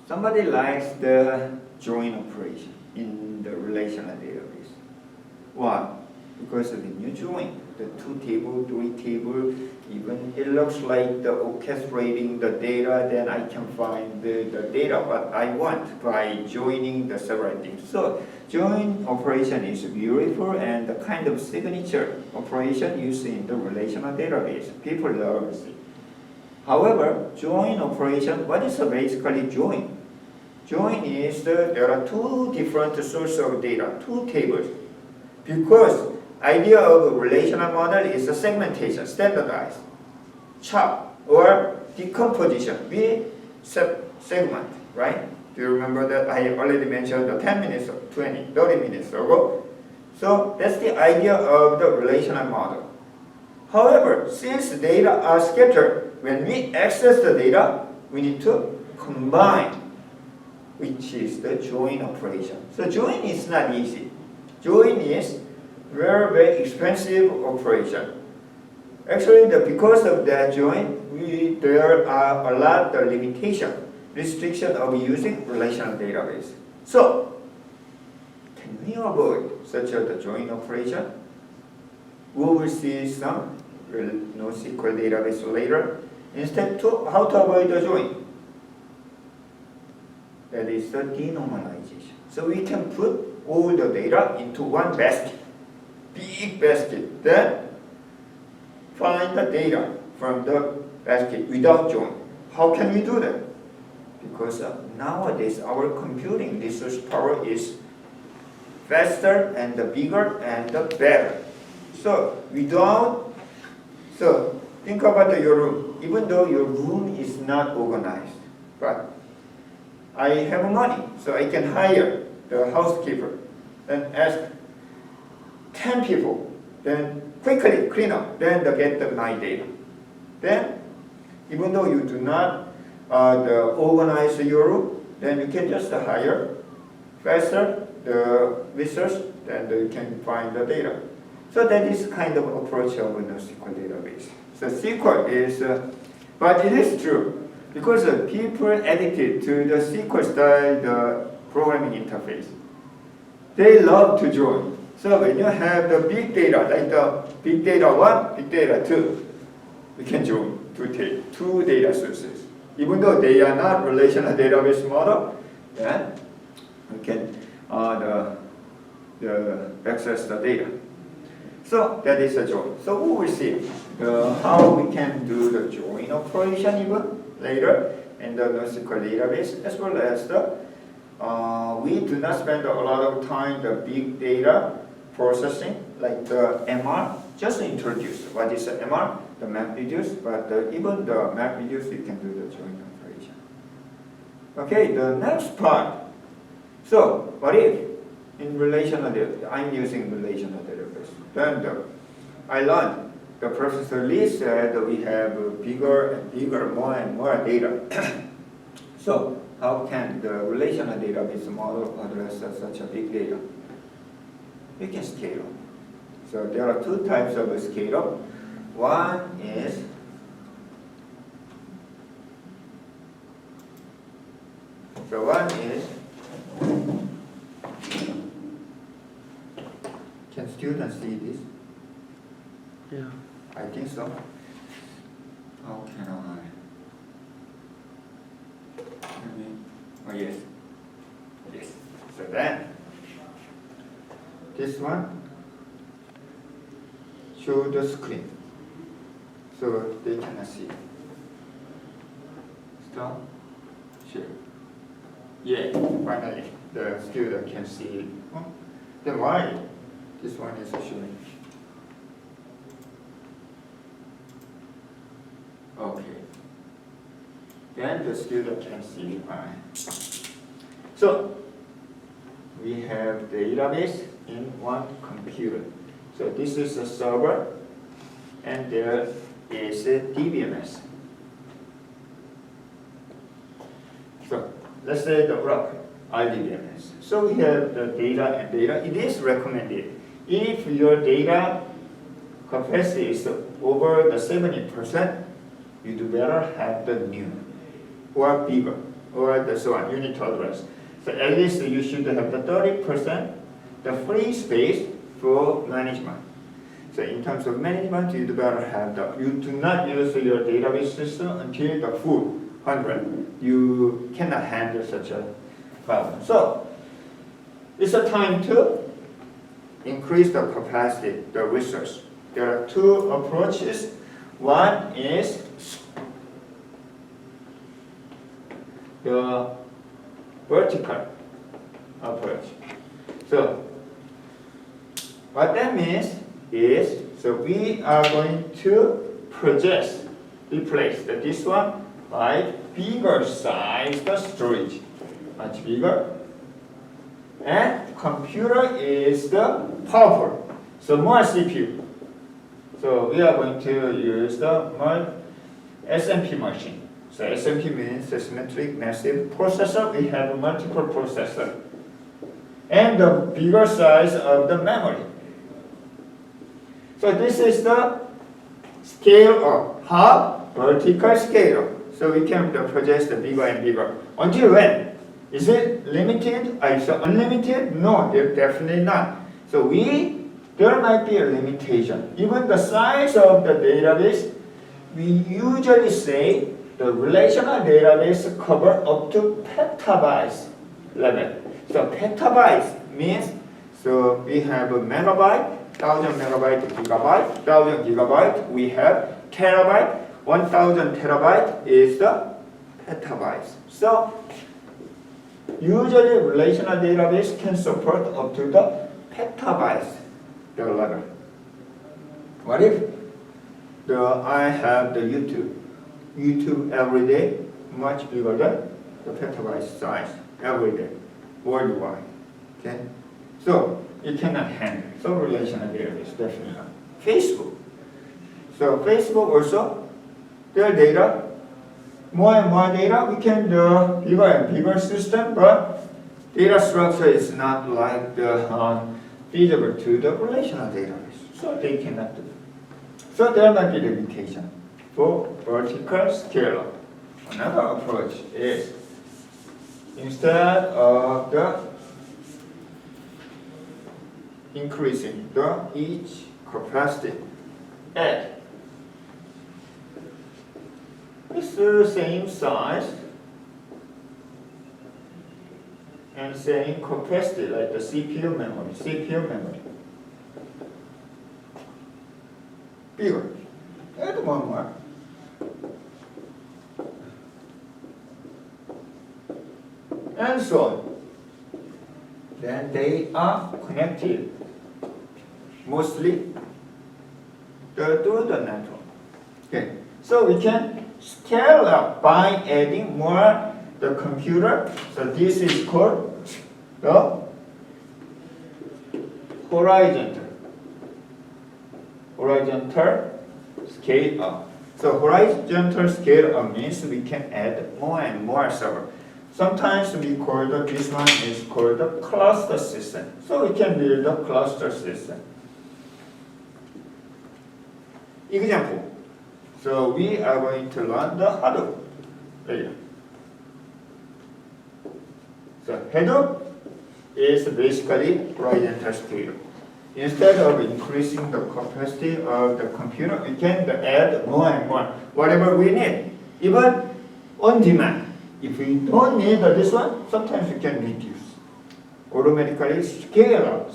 somebody likes the join operation in the relational database. Why? Because when you join the 2 table, 3 table, even it looks like the orchestrating the data, then I can find the data what I want by joining the several things. So join operation is beautiful and the kind of signature operation used in the relational database. People love it. However, join operation, what is basically join? Join is there are 2 different sources of data, 2 tables. Because idea of a relational model is a segmentation, standardized, chop, or decomposition. We segment, right? Do you remember that I already mentioned the 10 minutes, 20, 30 minutes ago? So that's the idea of the relational model. However, since data are scattered, when we access the data, we need to combine, which is the join operation. So join is not easy. Join is very, very expensive operation. Actually, because of that join, there are a lot of restriction of using relational database. So, can we avoid such a join operation? We will see some NoSQL database later. Instead, how to avoid the join? That is the denormalization. So we can put all the data into one basket, big basket, then find the data from the basket without join. How can we do that? Because nowadays our computing resource power is faster and bigger and better. So think about your room. Even though your room is not organized, but I have money, so I can hire the housekeeper and ask 10 people, then quickly clean up, then get my data. Then, even though you do not organize your room, then you can just hire faster the resource, then you can find the data. So that is kind of approach of a NoSQL database. So SQL is, but it is true, because people addicted to the SQL style the programming interface. They love to join. So when you have the big data, like the big data 1, big data 2, we can join two data sources. Even though they are not relational database model, then we can access the data. So that is a join. So we will see how we can do the join operation even later in the NoSQL database, as well as we do not spend a lot of time the big data processing, like the MR. Just introduce what is the MR, the map reduce, but even the map reduce, you can do the join operation. Okay, the next part. So what if in relational database, I'm using relational database, then I learned the Professor Lee said that we have bigger and bigger, more and more data. So how can the relational database model address such a big data? We can scale up. So there are 2 types of scale up. One is can students see this? Yeah. I think so. How can I? Oh yes. Yes. So then this one show the screen. So they cannot see. Stop. Share. Yeah, finally the student can see it. Oh, then why this one is showing? Okay. Then the student can see fine. So we have the database in one computer. So this is a server, and there is a DBMS. So let's say the Oracle RDBMS. So we have the data and data. It is recommended if your data capacity is over the 70%, you'd better have the new or bigger or the so on unit address. So at least you should have the 30% the free space for management. So in terms of management, you'd better have you do not use your database system until the full 100. You cannot handle such a problem. So it's a time to increase the capacity, the resource. There are two approaches. One is the vertical approach. So what that means is, so we are going to replace this one by bigger size the storage, much bigger. And computer is the powerful, so more CPU. So we are going to use the more SMP machine. So SMP means symmetric massive processor. We have multiple processor. And the bigger size of the memory. So this is the scale of how vertical scale. So we can project the bigger and bigger. Until when? Is it limited? Is it unlimited? No, definitely not. So there might be a limitation. Even the size of the database, we usually say the relational database cover up to petabytes level. So petabytes means, so we have a megabyte, 1000 megabyte, gigabyte, 1000 gigabyte, we have terabyte, 1000 terabyte is the petabytes. So usually relational database can support up to the petabytes the level. What if I have the YouTube every day, much bigger than the petabyte size every day, worldwide. Okay? So it cannot handle. So relational database, definitely not. Facebook. So Facebook also, their data, more and more data, we can do bigger and bigger system, but data structure is not like the feasible to the relational database. So they cannot do. So there might be limitation for vertical scale. Another approach is, instead of the increasing the each capacity, add. It's the same size and same capacity like the CPU memory. Bigger. Add one more. And so on. Then they are connected mostly through the network. Okay. So we can scale up by adding more the computer. So this is called the horizontal scale up. So horizontal scale up means we can add more and more server. Sometimes we call this one is called the cluster system. So we can build a cluster system. Example. So we are going to learn the Hadoop later. So Hadoop is basically horizontal scale. Instead of increasing the capacity of the computer, we can add more and more, whatever we need, even on demand. If we don't need this one, sometimes we can reduce. Automatically scale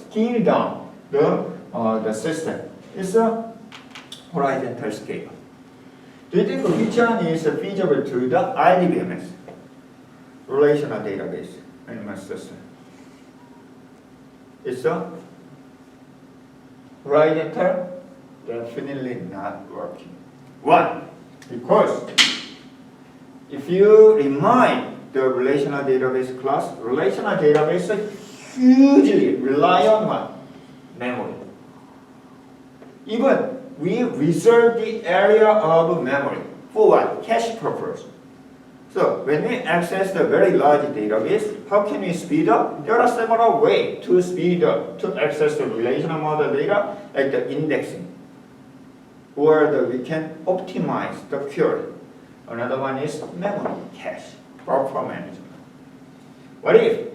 down the system. It's a horizontal scale. Do you think which one is feasible to the IDBMS, Relational Database Management System? It's a horizontal, definitely not working. Why? Because if you remind the relational database class, relational database hugely rely on what? Memory. Even we reserve the area of memory for what? Cache purpose. So when we access the very large database, how can we speed up? There are several ways to speed up, to access the relational model data, like the indexing. Or we can optimize the query. Another one is memory cache, buffer management. What if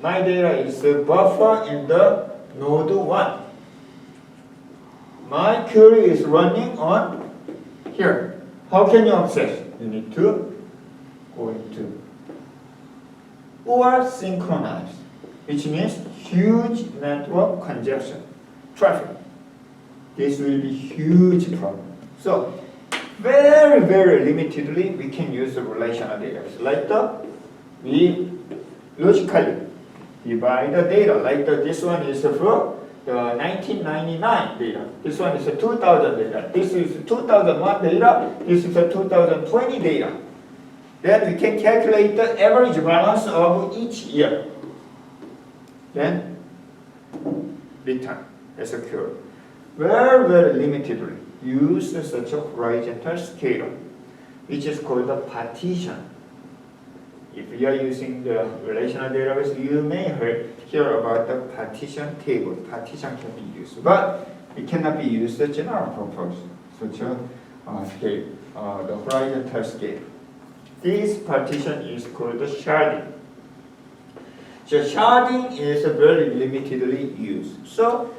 my data is buffer in the node 1? My query is running on here. How can you access? You need to go into or synchronize, which means huge network congestion, traffic. This will be huge problem. So very, very limitedly we can use the relational database. Like we logically divide the data. Like this one is for the 1999 data. This one is the 2000 data. This is 2001 data. This is the 2020 data. Then we can calculate the average balance of each year. Then return as a query. Very, very limitedly use such a horizontal scalar, which is called a partition. If you are using the relational database, you may hear about the partition table. Partition can be used, but it cannot be used as general purpose, such a scale, the horizontal scale. This partition is called the sharding. So sharding is very limitedly used. So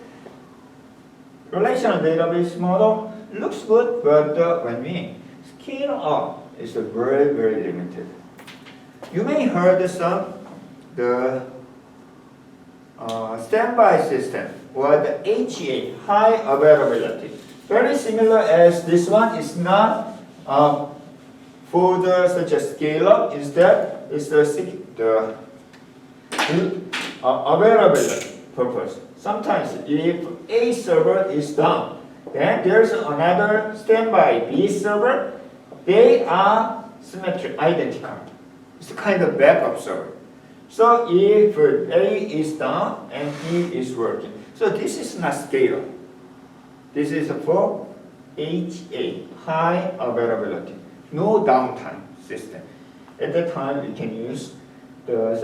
relational database model looks good, but when we scale up, it's very, very limited. You may heard the standby system or the HA, high availability. Very similar as this one. Is not for the such a scale up. Instead, it's the availability purpose. Sometimes if A server is down, then there's another standby B server. They are symmetric, identical. It's a kind of backup server. So if A is down and B is working, so this is not scale. This is for HA, high availability, no downtime system. At that time, we can use the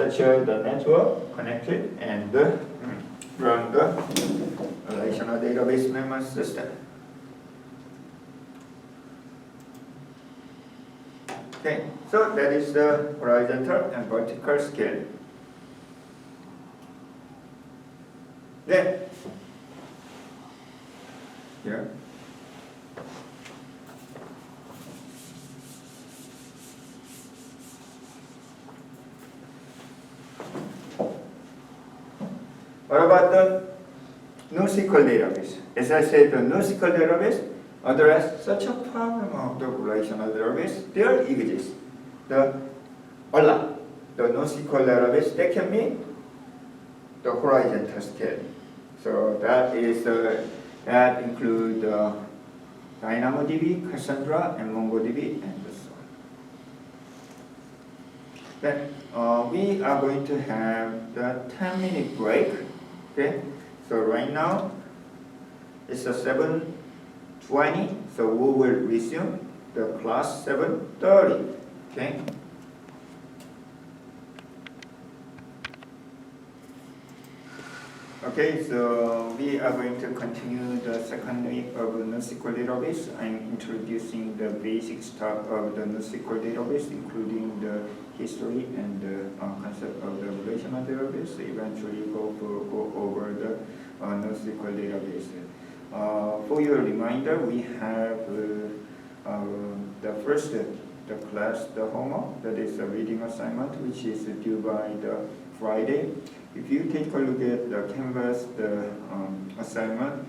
network connected and run the relational database memory system. Okay, so that is the horizontal and vertical scale. Then, here. What about the Nosql database? As I said, the Nosql database address such a problem of the relational database. There exists the Nosql database that can be the horizontal scale. So that is that include DynamoDB, Cassandra, and MongoDB, and so on. Then we are going to have the 10-minute break. Okay, so right now it's a 7:20, so we will resume the class 7:30. Okay. Okay, so we are going to continue the second week of Nosql database. I'm introducing the basic stuff of the Nosql database, including the history and the concept of the relational database. Eventually, go over the Nosql database. For your reminder, we have the first the class, the homework, that is a reading assignment, which is due by the Friday. If you take a look at the Canvas, the assignment,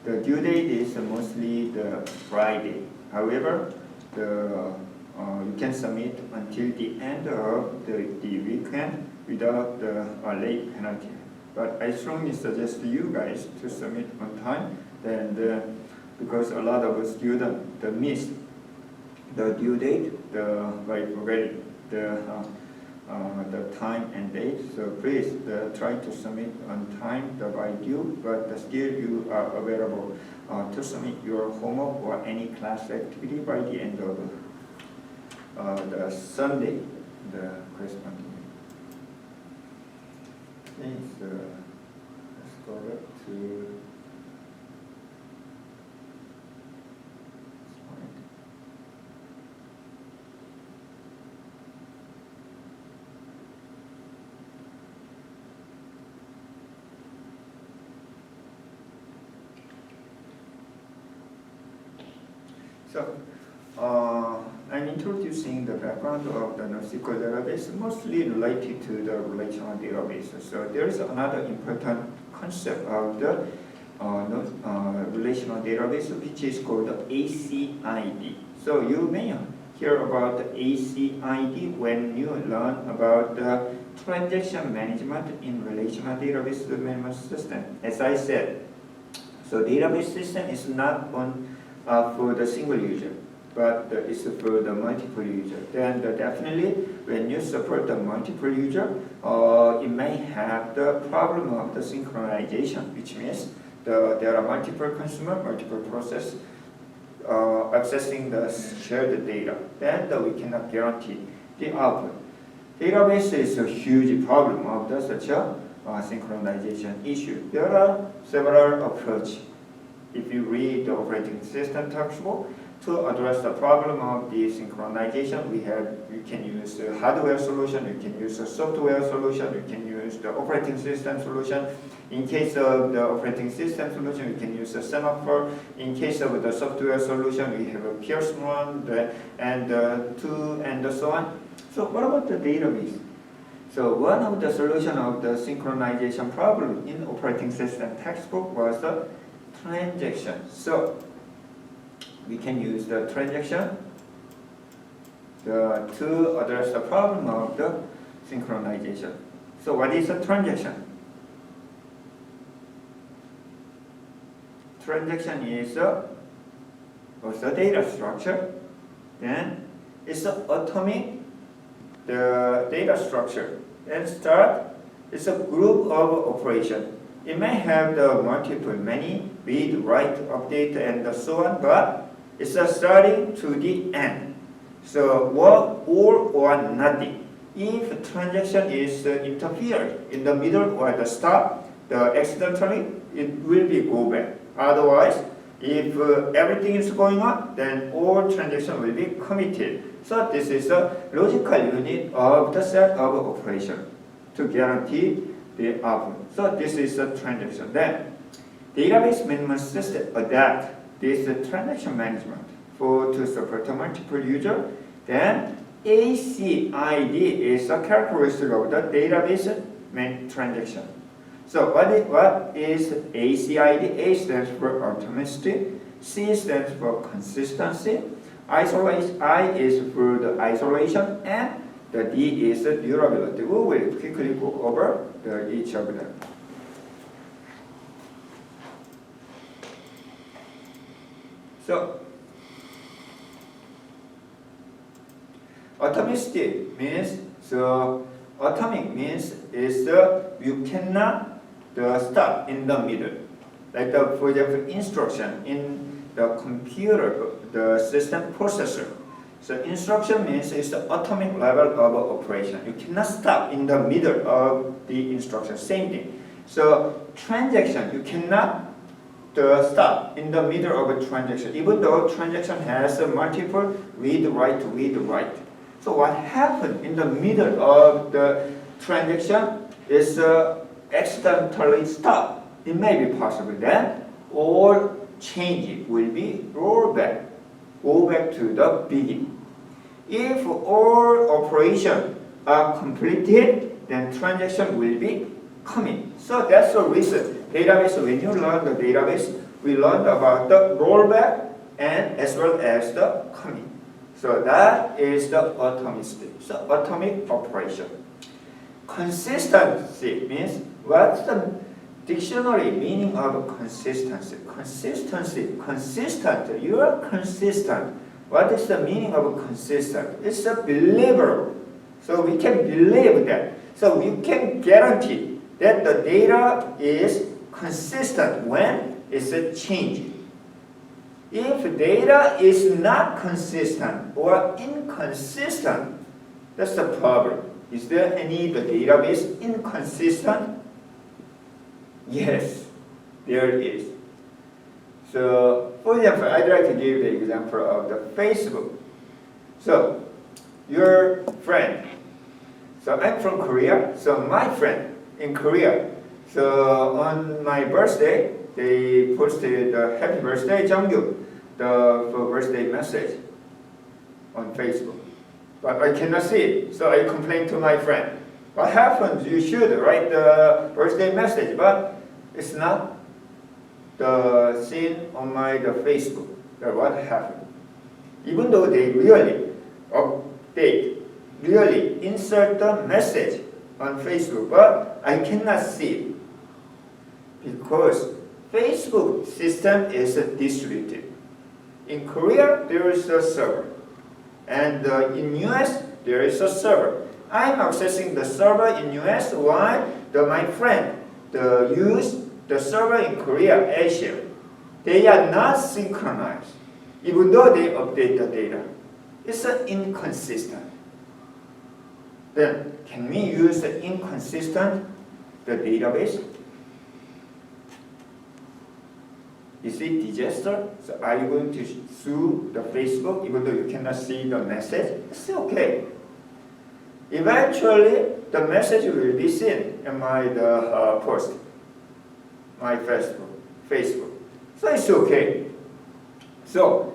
the due date is mostly the Friday. However, you can submit until the end of the weekend without the late penalty. But I strongly suggest you guys to submit on time, because a lot of students miss the due date, the time and date. So please try to submit on time by due, but still you are available to submit your homework or any class activity by the end of the Sunday, the corresponding. Okay, so let's go back to So, I'm introducing the background of the Non-Sql database, mostly related to the relational database. So there is another important concept of the relational database, which is called the ACID. So you may hear about the ACID when you learn about the transaction management in relational database management system. As I said, so database system is not on for the single user, but it's for the multiple user. Then definitely when you support the multiple user, it may have the problem of the synchronization, which means there are multiple consumer, multiple process accessing the shared data. Then we cannot guarantee the output. Database is a huge problem of such a synchronization issue. There are several approaches. If you read the operating system textbook, to address the problem of the synchronization, you can use a hardware solution, you can use a software solution, you can use the operating system solution. In case of the operating system solution, you can use a semaphore. In case of the software solution, we have a Pearson one, and two, and so on. So what about the database? So one of the solution of the synchronization problem in operating system textbook was the transaction. So we can use the transaction to address the problem of the synchronization. So what is a transaction? Transaction is also data structure. Then it's atomic the data structure. And start is a group of operation. It may have the multiple, many, read, write, update, and so on, but it's starting to the end. So all or nothing. If transaction is interfered in the middle or at the start, accidentally, it will be go back. Otherwise, if everything is going on, then all transaction will be committed. So this is a logical unit of the set of operation to guarantee the output. So this is a transaction. Then database management system adapt this transaction management to support a multiple user. Then ACID is a characteristic of the database transaction. So what is ACID? A stands for atomicity, C stands for consistency, isolation, I is for the isolation, and the D is the durability. We will quickly go over each of them. So atomicity means, atomic means is you cannot stop in the middle. Like for example, instruction in the computer, the system processor. So instruction means it's the atomic level of operation. You cannot stop in the middle of the instruction. Same thing. So transaction, you cannot stop in the middle of a transaction, even though transaction has multiple read, write, read, write. So what happened in the middle of the transaction is accidentally stop. It may be possible. Then all change will be rolled back. Go back to the beginning. If all operations are completed, then transaction will be coming. So that's the reason. Database, when you learn the database, we learned about the rollback and as well as the coming. So that is the atomicity. So atomic operation. Consistency means what's the dictionary meaning of consistency? Consistency, consistent. You are consistent. What is the meaning of consistent? It's a believable. So we can believe that. So we can guarantee that the data is consistent when it's changing. If data is not consistent or inconsistent, that's the problem. Is there any database inconsistent? Yes, there is. So, for example, I'd like to give the example of the Facebook. So, your friend. So, I'm from Korea. So, my friend in Korea. So, on my birthday, they posted happy birthday, Jungyu. the for birthday message on Facebook, but I cannot see it. So I complained to my friend. What happens? You should write the birthday message, but it's not the seen on the Facebook. What happened? Even though they really update, really insert the message on Facebook, but I cannot see it because Facebook system is distributed. In Korea, there is a server, and in US, there is a server. I'm accessing the server in US while my friend use the server in Korea, Asia. They are not synchronized, even though they update the data. It's inconsistent. Then, can we use the inconsistent database? Is it disaster? So are you going to sue the Facebook even though you cannot see the message? It's okay. Eventually, the message will be seen in my post, my Facebook. So it's okay. So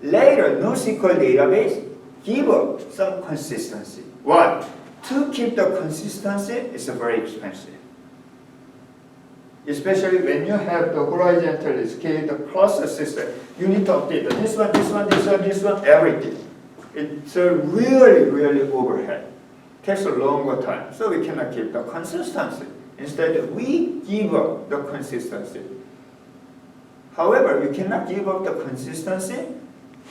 later, Nosql Database give up some consistency. Why? To keep the consistency is very expensive. Especially when you have the horizontally scaled the cluster system, you need to update this one, everything. It's a really overhead. Takes a longer time, so we cannot keep the consistency. Instead, we give up the consistency. However, you cannot give up the consistency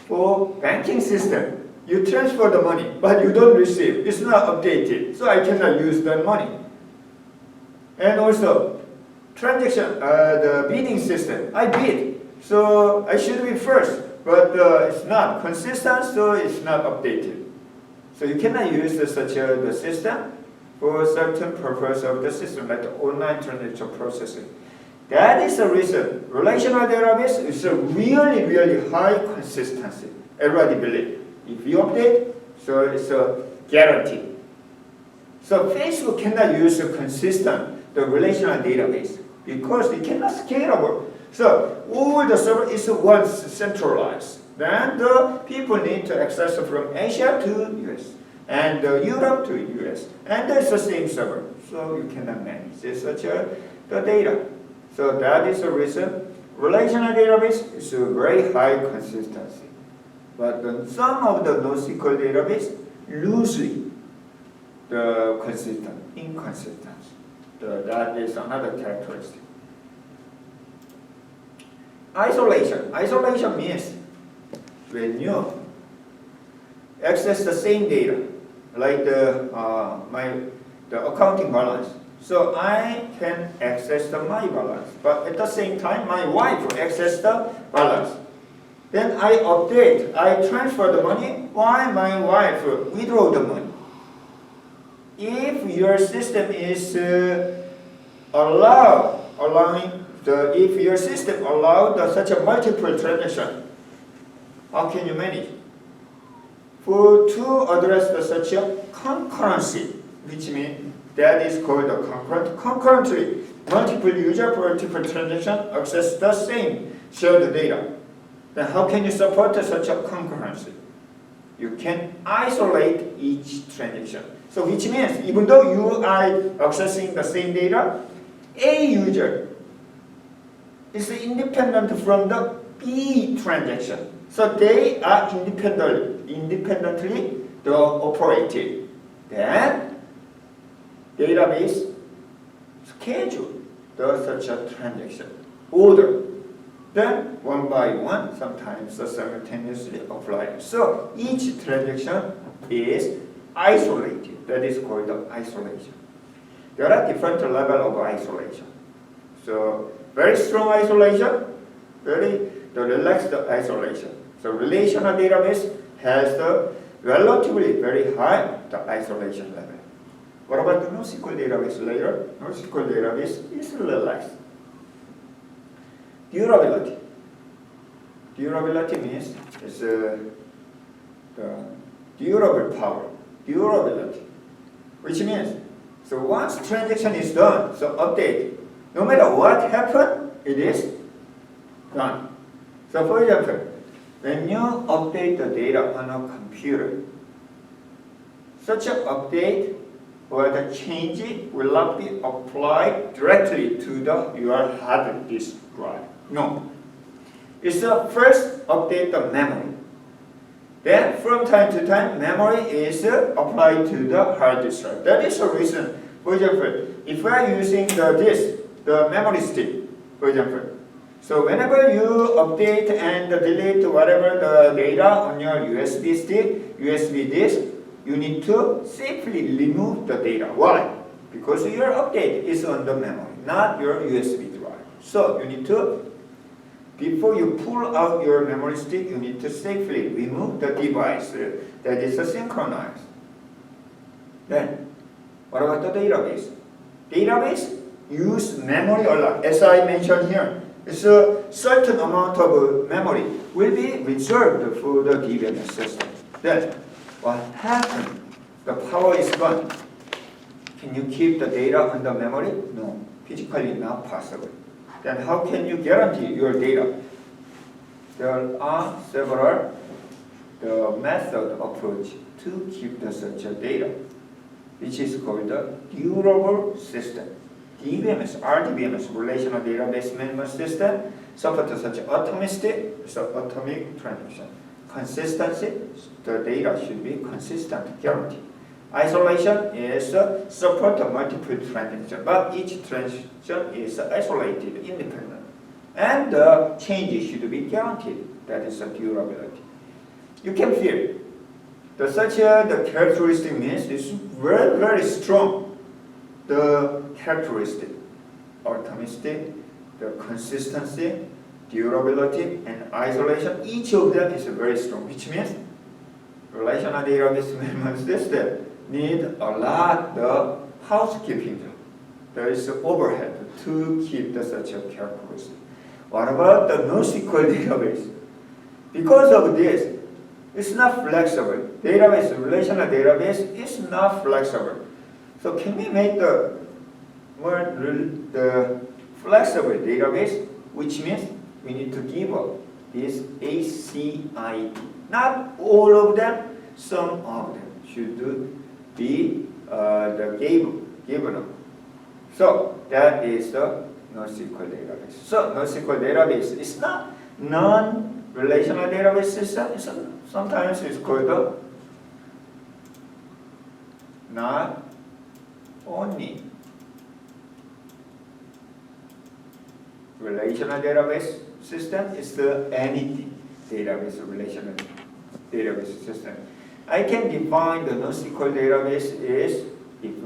for banking system. You transfer the money, but you don't receive. It's not updated, so I cannot use that money. And also, transaction, the bidding system, I bid, so I should be first, but it's not consistent, so it's not updated. So you cannot use such the system for certain purpose of the system, like the online transaction processing. That is the reason relational database is a really high consistency. Everybody believe. If you update, so it's a guarantee. So Facebook cannot use a consistent the relational database because it cannot scalable. So all the server is once centralized. Then the people need to access from Asia to US and Europe to US. And it's the same server. So you cannot manage such the data. So that is the reason relational database is a very high consistency. But some of the Nosql database loosely the inconsistent. That is another characteristic. Isolation. Isolation means when you access the same data, like the accounting balance. So I can access my balance, but at the same time, my wife access the balance. Then I update, I transfer the money while my wife withdraw the money. If your system is if your system allows such a multiple transaction, how can you manage? To address such a concurrency, which means that is called a concurrent. Concurrently, multiple user, multiple transaction access the same shared data. Then how can you support such a concurrency? You can isolate each transaction. So which means even though you are accessing the same data, A user is independent from the B transaction. So they are independently operated. Then database schedule such a transaction order. Then one by one, sometimes simultaneously apply. So each transaction is isolated. That is called the isolation. There are different levels of isolation. So very strong isolation, very relaxed isolation. So relational database has the relatively very high isolation level. What about the Nosql database later? Nosql database is relaxed. Durability. Durability means it's the durable power. Durability, which means so once transaction is done, so update. No matter what happened, it is done. So for example, when you update the data on a computer, such an update or the change will not be applied directly to your hard disk drive. No. It's the first update the memory. Then from time to time, memory is applied to the hard disk drive. That is the reason. For example, if we are using the disk, the memory stick, for example, so whenever you update and delete whatever the data on your USB stick, USB disk, you need to safely remove the data. Why? Because your update is on the memory, not your USB drive. So you need to, before you pull out your memory stick, you need to safely remove the device that is synchronized. Then, what about the database? Database use memory a lot. As I mentioned here, it's a certain amount of memory will be reserved for the DBMS system. Then, what happens? The power is gone. Can you keep the data on the memory? No, physically not possible. Then how can you guarantee your data? There are several method approach to keep such a data, which is called the durable system. DBMS, RDBMS, Relational Database Management System, supports such atomic transaction. Consistency, the data should be consistent, guaranteed. Isolation is support multiple transactions, but each transaction is isolated, independent. And the changes should be guaranteed. That is a durability. You can feel the characteristic means is very, very strong. The characteristic, atomicity, the consistency, durability, and isolation, each of them is very strong, which means relational database management system need a lot of housekeeping job. There is overhead to keep such a characteristic. What about the NoSQL database? Because of this, it's not flexible. Database, relational database is not flexible. So can we make the flexible database, which means we need to give up this ACID. Not all of them, some of them should be given up. So that is the NoSQL database. So NoSQL database is not non-relational database system. Sometimes it's called the not only relational database system, is the anything database relational database system. I can define the NoSQL database is, if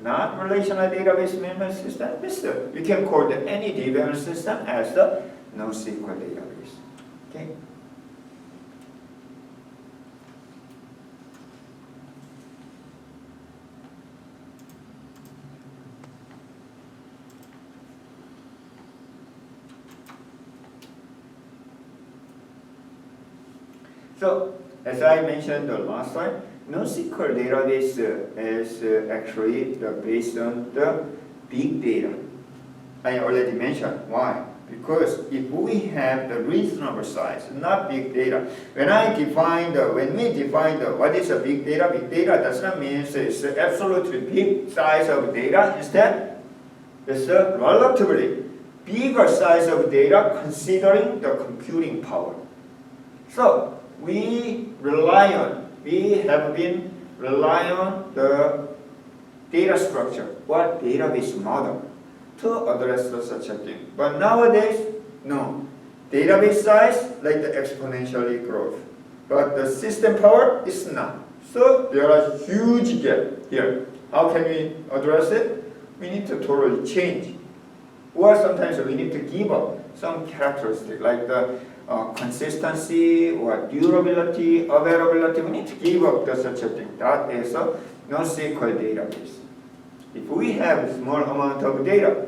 not relational database management system, we can call the any DBMS system as the NoSQL database. Okay. So, as I mentioned the last time, NoSQL database is actually based on the big data. I already mentioned why. Because if we have the reasonable size, not big data. When we define what is a big data does not mean it's absolutely big size of data. Instead, it's a relatively bigger size of data considering the computing power. So we have been relying on the data structure, what database model, to address such a thing. But nowadays, no. Database size, like the exponentially growth. But the system power is not. So there are huge gap here. How can we address it? We need to totally change. Or sometimes we need to give up some characteristic, like the consistency or durability, availability. We need to give up such a thing. That is a NoSQL database. If we have a small amount of data,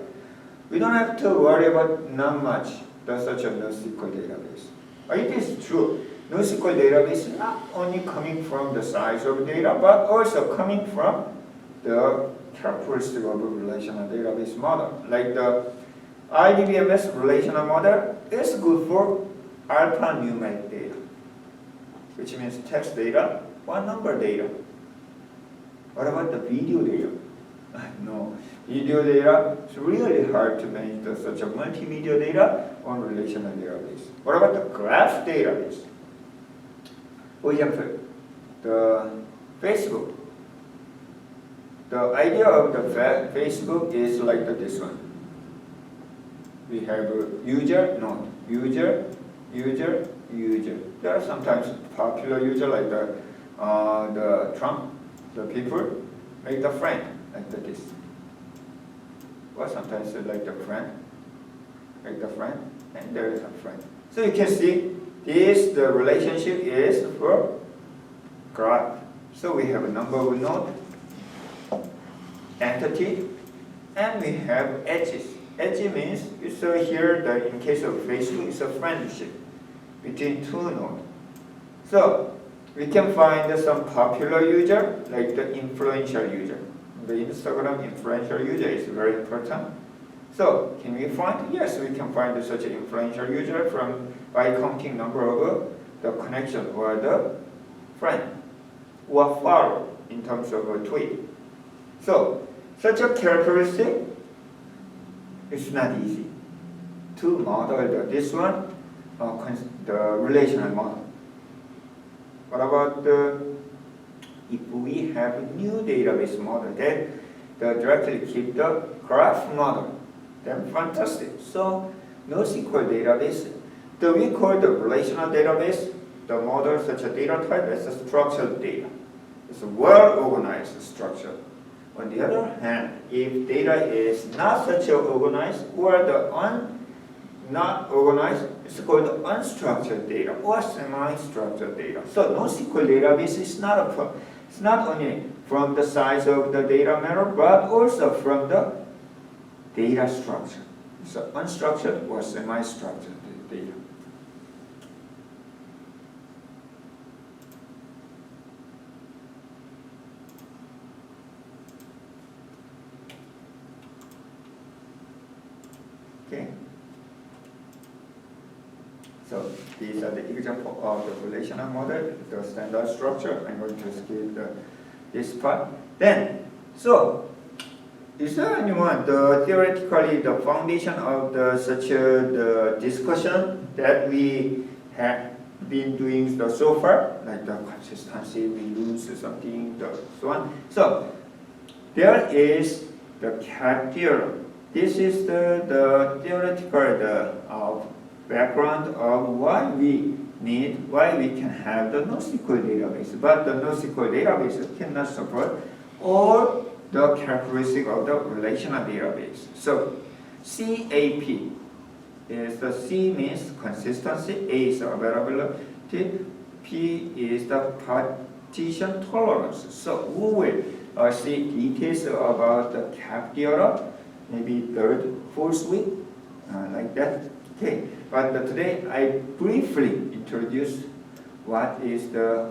we don't have to worry about not much such a NoSQL database. It is true. NoSQL database is not only coming from the size of data, but also coming from the characteristic of a relational database model. Like the RDBMS relational model is good for alphanumeric data. which means text data or number data. What about the video data? No, video data is really hard to manage such a multimedia data on relational database. What about the graph database? For example, the Facebook. The idea of the Facebook is like this one. We have a user, node, user, user, user. There are sometimes popular user like the Trump, the people, like the friend, like this. Or sometimes like the friend, like the friend, and there is a friend. So you can see this, the relationship is for graph. So we have a number of node, entity, and we have edges. Edge means, so here in case of Facebook, it's a friendship between two nodes. So we can find some popular user, like the influential user. The Instagram influential user is very important. So can we find? Yes, we can find such an influential user by counting number of the connection or the friend or follower in terms of a tweet. So such a characteristic is not easy to model this one, the relational model. What about if we have a new database model that directly keep the graph model? Then fantastic. So NoSQL database, we call the relational database, the model such a data type as a structured data. It's a well-organized structure. On the other hand, if data is not such a organized or not organized, it's called unstructured data or semi-structured data. So NoSQL database is not only from the size of the data matter, but also from the data structure. So unstructured or semi-structured data. Okay. So these are the example of the relational model, the standard structure. I'm going to skip this part. Then, so is there anyone theoretically the foundation of the discussion that we have been doing so far, like the consistency, we lose something, so on. So there is the CAP theorem. This is the theoretical background of why we can have the NoSQL database. But the NoSQL database cannot support all the characteristic of the relational database. So CAP is the C means consistency, A is availability, P is the partition tolerance. So we will see details about the CAP theorem, maybe third, fourth week, like that. Okay, but today I briefly introduce what is the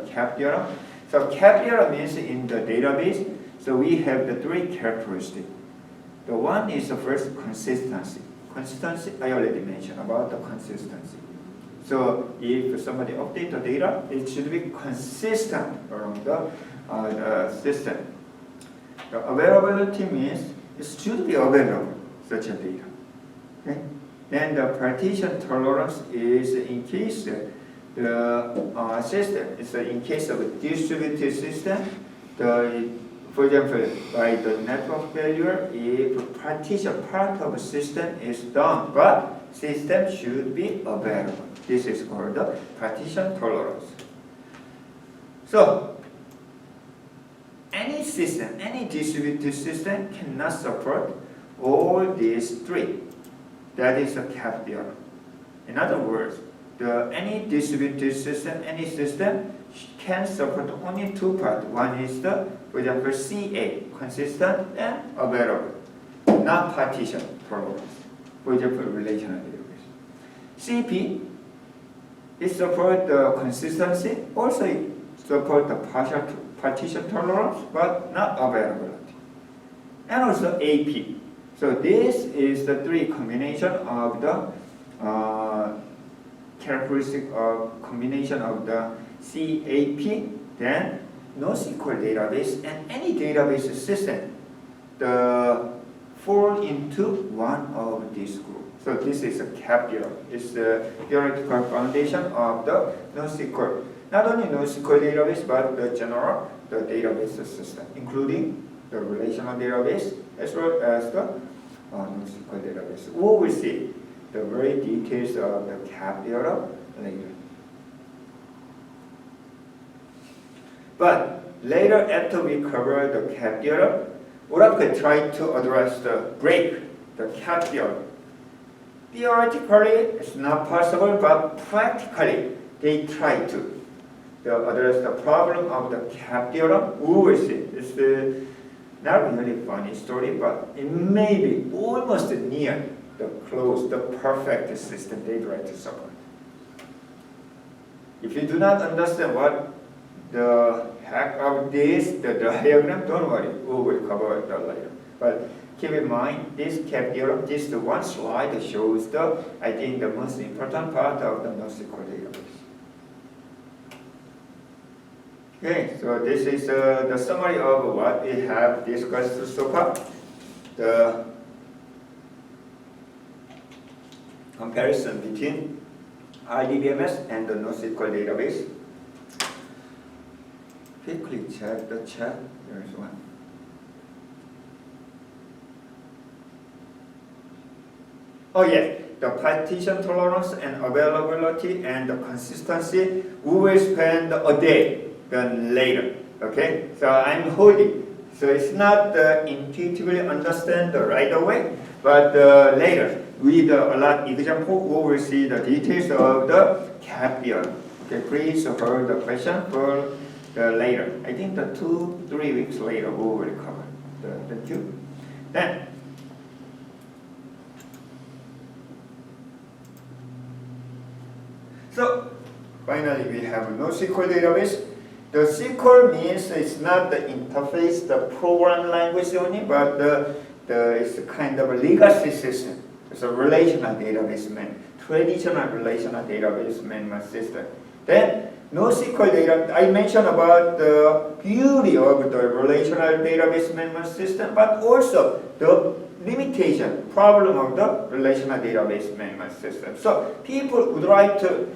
CAP theorem. So CAP theorem means in the database, so we have the three characteristics. The one is the first consistency. Consistency, I already mentioned about the consistency. So if somebody updates the data, it should be consistent around the system. The availability means it should be available, such a data. Okay? Then the partition tolerance is in case the system is in case of a distributed system. For example, by the network failure, if partition part of a system is done, but system should be available. This is called the partition tolerance. So any system, any distributed system cannot support all these three. That is a CAP theorem. In other words, any distributed system, any system can support only two parts. One is for example, CA, consistent and available, not partition tolerance. For example, relational database. CP, it supports the consistency, also it supports the partition tolerance, but not availability. And also AP. So this is the three combination of the characteristic of combination of the CAP, then NoSQL database and any database system fall into one of these groups. So this is a CAP theorem. It's the theoretical foundation of the NoSQL. Not only NoSQL database, but the general database system, including the relational database as well as the NoSQL database. We will see the very details of the CAP theorem later. But later, after we cover the CAP theorem, Oracle tried to address break the CAP theorem. Theoretically, it's not possible, but practically, they tried to address the problem of the CAP theorem. We will see. It's not really funny story, but it may be almost near the close, the perfect system they try to support. If you do not understand what the heck of this, the diagram, don't worry, we will cover it later. But keep in mind, this CAP theorem, this one slide shows I think the most important part of the NoSQL database. Okay, so this is the summary of what we have discussed so far. The comparison between RDBMS and the NoSQL database. Quickly check the chat. There is one. Oh yes, the partition tolerance and availability and the consistency, we will spend a day then later. Okay, so I'm holding. So it's not intuitively understand right away, but later with a lot example, we will see the details of the CAP theorem. Okay, please hold the question for later. I think 2-3 weeks later we will cover the two. Then so finally we have NoSQL database. The SQL means it's not the interface, the program language only, but it's a kind of a legacy system. It's a relational database traditional relational database management system. Then NoSQL data, I mentioned about the beauty of the relational database management system, but also the limitation, problem of the relational database management system. So people would like to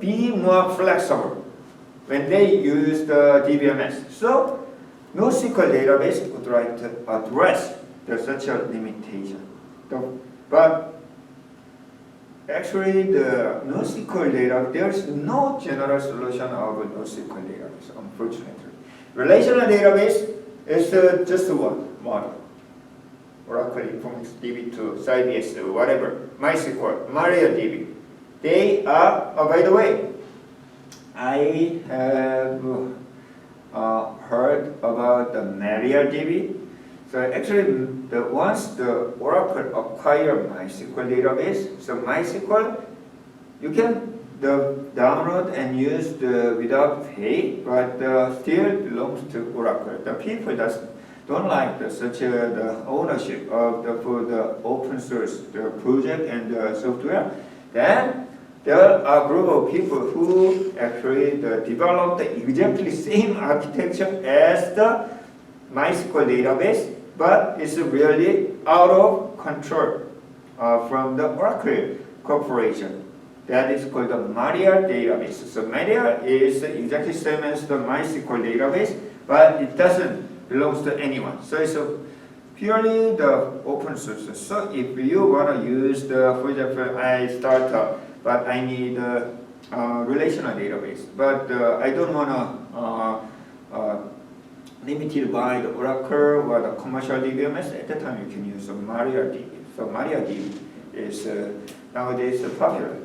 be more flexible when they use the DBMS. So NoSQL database would like to address such a limitation. But actually the NoSQL data, there's no general solution of a NoSQL database, unfortunately. Relational database is just one model. Oracle Informatics DB2, Sybase, whatever, MySQL, MariaDB. They are, oh, by the way, I have heard about the MariaDB. So actually, once the Oracle acquired MySQL database, so MySQL, you can download and use without pay, but still belongs to Oracle. The people don't like such the ownership of for the open source the project and the software. Then there are a group of people who actually developed the exactly same architecture as the MySQL database, but it's really out of control from the Oracle Corporation. That is called the Maria database. So Maria is exactly same as the MySQL database, but it doesn't belong to anyone. So it's purely the open source. So if you want to use for example, I start but I need a relational database, but I don't want to limited by the Oracle or the commercial DBMS. At that time you can use MariaDB. So MariaDB is nowadays popular.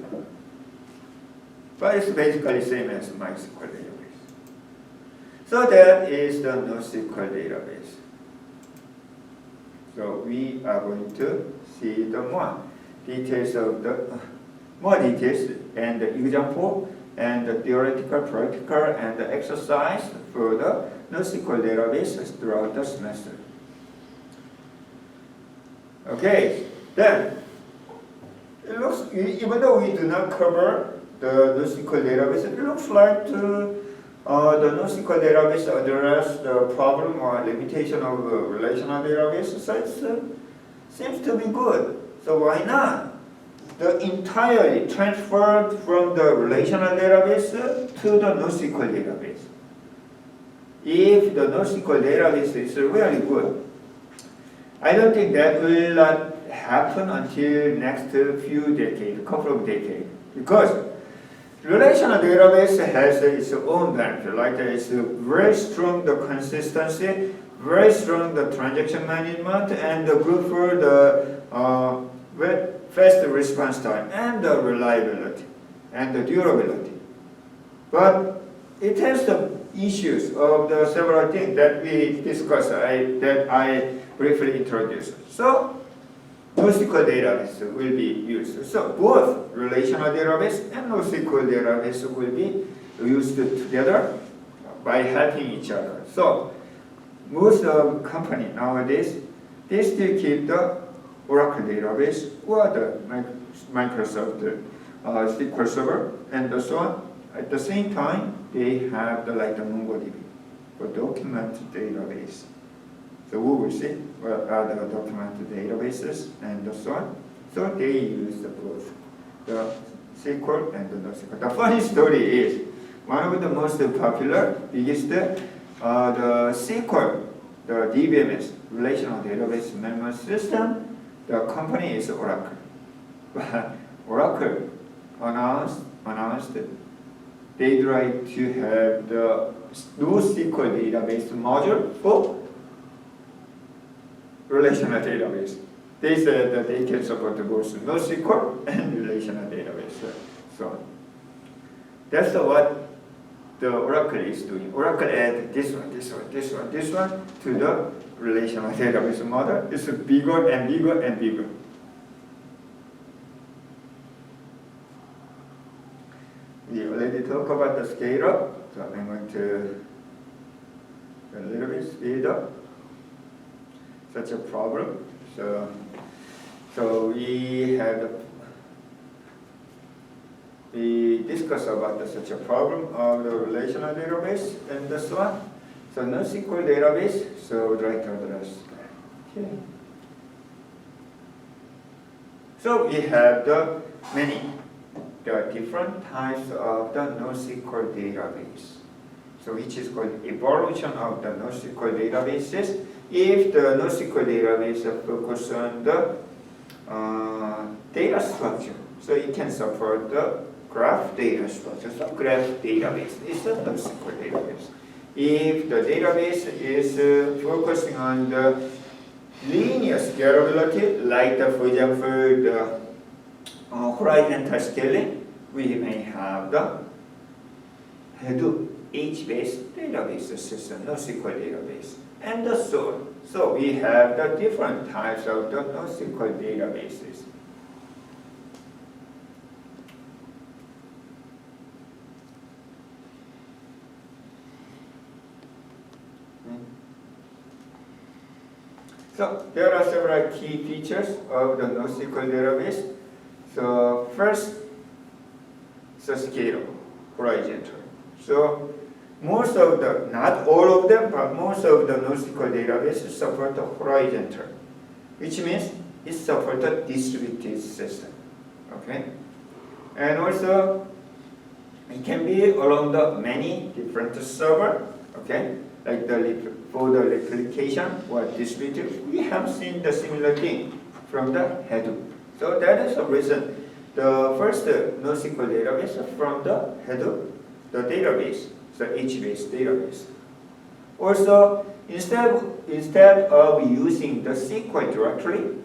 But it's basically same as MySQL database. So that is the NoSQL database. So we are going to see the more details and the example and the theoretical, practical, and the exercise for the NoSQL databases throughout the semester. Okay, then It looks, even though we do not cover the NoSQL database, it looks like the NoSQL database address the problem or limitation of a relational database. So it seems to be good. So why not? The entirely transferred from the relational database to the NoSQL database. If the NoSQL database is really good, I don't think that will not happen until next few decades, couple of decades, because relational database has its own benefit. Like it's very strong the consistency, very strong the transaction management, and good for the fast response time and the reliability and the durability. But it has the issues of the several things that we discussed, that I briefly introduced. So NoSQL database will be used. So both relational database and NoSQL database will be used together by helping each other. So most of company nowadays, they still keep the Oracle database or the Microsoft SQL Server and so on. At the same time, they have the MongoDB for document database. So we will see what are the document databases and so on. So they use both the SQL and the NoSQL. The funny story is one of the most popular, biggest, the SQL, the DBMS, Relational Database Management System. The company is Oracle. But Oracle announced they'd like to have the NoSQL database module for relational database. They said that they can support both NoSQL and relational database. So that's what the Oracle is doing. Oracle add this one to the relational database model. It's bigger and bigger and bigger. We already talked about the scale up, so I'm going to a little bit speed up such a problem. So we discussed about such a problem of the relational database and so on. So NoSQL database, so we'd like to address that. Okay. So we have the different types of the NoSQL database. So which is called evolution of the NoSQL databases. If the NoSQL database focus on the data structure, so it can support the graph data structure. So graph database is a NoSQL database. If the database is focusing on the linear scalability, like for example the horizontal scaling, we may have the Hadoop H-based database system, NoSQL database, and so on. So we have the different types of the NoSQL databases. So there are several key features of the NoSQL database. So first, it's a scalable, horizontal. So most of the, not all of them, but most of the NoSQL databases support the horizontal, which means it supports a distributed system. Okay, and also it can be along the many different server. Okay, like for the replication or distributed, we have seen the similar thing from the Hadoop. So that is the reason the first NoSQL database from the Hadoop, the database, the H-based database. Also, instead of using the SQL directly,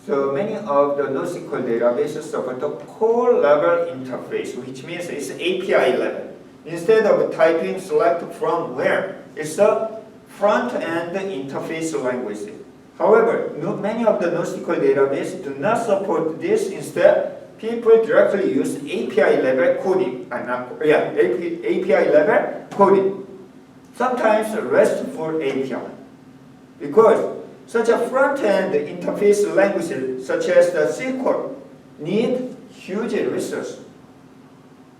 so many of the NoSQL databases support the core level interface, which means it's API level. Instead of typing select from where, it's a front-end interface language. However, many of the NoSQL databases do not support this. Instead, people directly use API level coding. API level coding. Sometimes RESTful API. Because such a front-end interface language such as the SQL need huge resource.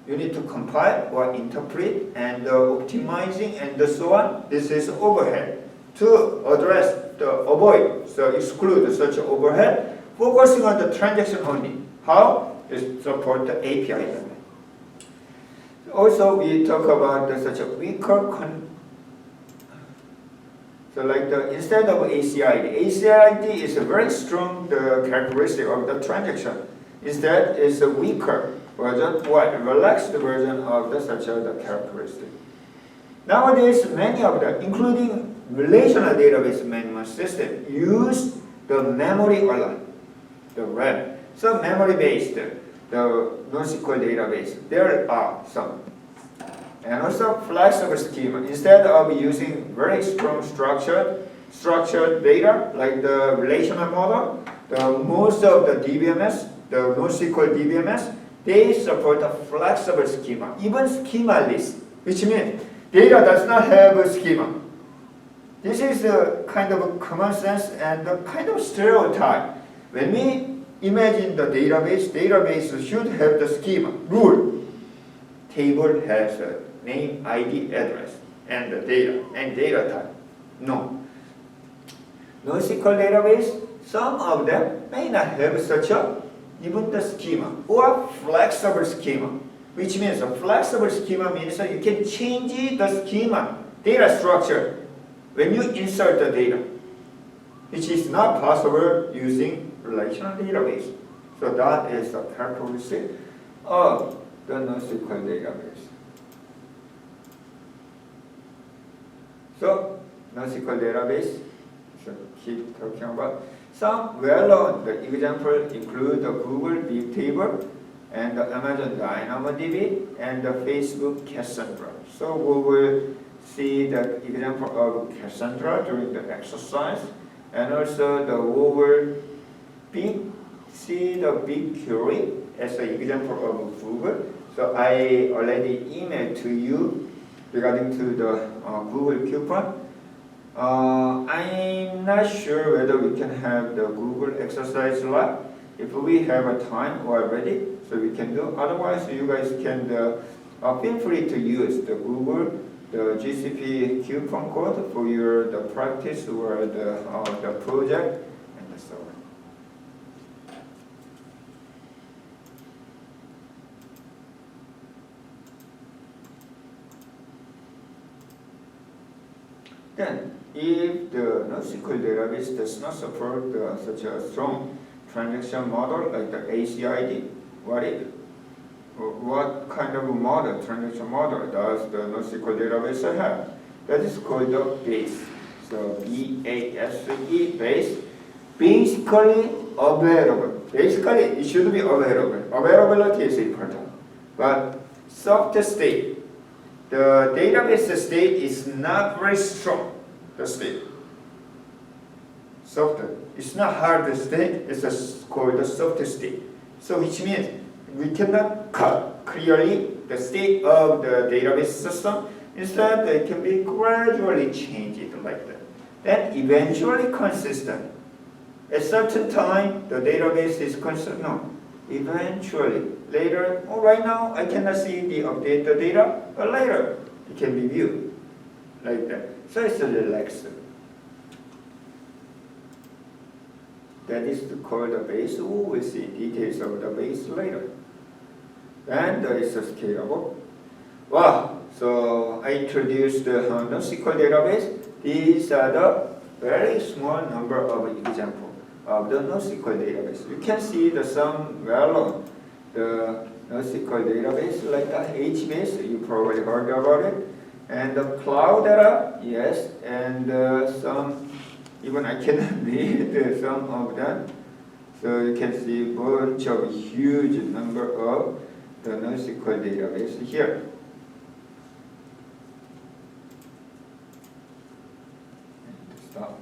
You need to compile or interpret and optimizing and so on. This is overhead. To address avoid, so exclude such overhead, focusing on the transaction only. How? Is support the API level. Also, we talk about such a weaker so like instead of ACID, ACID is a very strong characteristic of the transaction. Instead, it's a weaker version or relaxed version of such a characteristic. Nowadays, many of them, including relational database management system, use the memory alone, the RAM. So memory-based, the Non-Sql database, there are some. And also flexible schema. Instead of using very strong structured data, like the relational model, most of the DBMS, the NoSQL DBMS, they support a flexible schema, even schema-less, which means data does not have a schema. This is a kind of a common sense and a kind of stereotype. When we imagine the database should have the schema, rule. Table has a name, ID, address, and the data, and data type. No. NoSQL database, some of them may not have such a, even the schema, or flexible schema, which means a flexible schema means that you can change the schema, data structure, when you insert the data, which is not possible using relational database. So that is the characteristic of the NoSQL database. So, NoSQL database, so keep talking about. Some well-known examples include the Google Bigtable and the Amazon DynamoDB and the Facebook Cassandra. So we will see the example of Cassandra during the exercise, and also we will see the BigQuery as an example of Google. So I already emailed to you regarding to the Google coupon. I'm not sure whether we can have the Google exercise lab. If we have a time already, so we can do. Otherwise, you guys can feel free to use the Google, the GCP coupon code for your the practice or the project and so on. Then, if the NoSQL database does not support such a strong transaction model like the ACID, what kind of a model, transaction model, does the NoSQL database have? That is called the base. So B-A-S-E, base. Basically available. Basically, it should be available. Availability is important. But soft state, the database state is not very strong, the state. Soft, it's not hard state, it's called the soft state. So which means we cannot cut clearly the state of the database system. Instead, it can be gradually changed like that. Then eventually consistent. At certain time, the database is consistent. No, eventually. Later, right now, I cannot see the updated data, but later, it can be viewed like that. So it's a relaxed. That is called the base. We will see details of the base later. And it's scalable. Wow, so I introduced the NoSQL database. These are the very small number of examples of the NoSQL database. You can see the some well-known the NoSQL database like the HBase, you probably heard about it, and the Cloudera, yes, and some, even I cannot read some of them. So you can see a bunch of huge number of the NoSQL database here. Stop.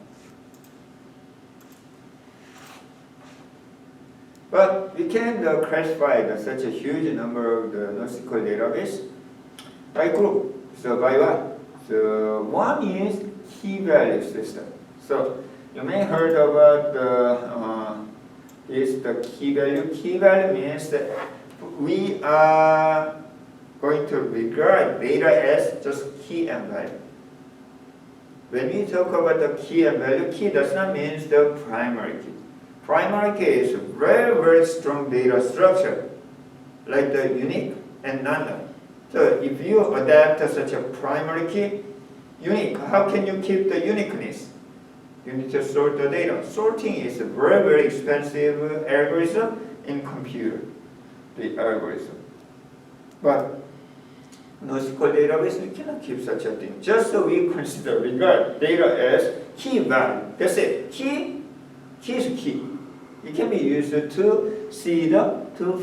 But we can classify such a huge number of the NoSQL database by group. So by what? So one is key value system. So you may heard about the is the key value. Key value means that we are going to regard data as just key and value. When we talk about the key and value, key does not mean the primary key. Primary key is a very, very strong data structure, like the unique and non-null. So if you adapt such a primary key, unique, how can you keep the uniqueness? You need to sort the data. Sorting is a very, very expensive algorithm in computer, the algorithm. But Nosql database, we cannot keep such a thing. Just so we regard data as key value. That's it. Key is key. It can be used to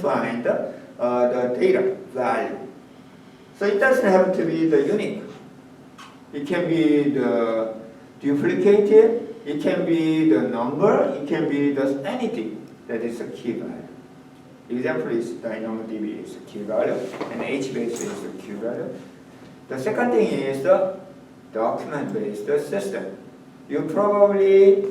find the data value. So it doesn't have to be the unique. It can be the duplicated. It can be the number. It can be the anything that is a key value. Example is DynamoDB is a key value, and HBase is a key value. The second thing is the document-based system. You probably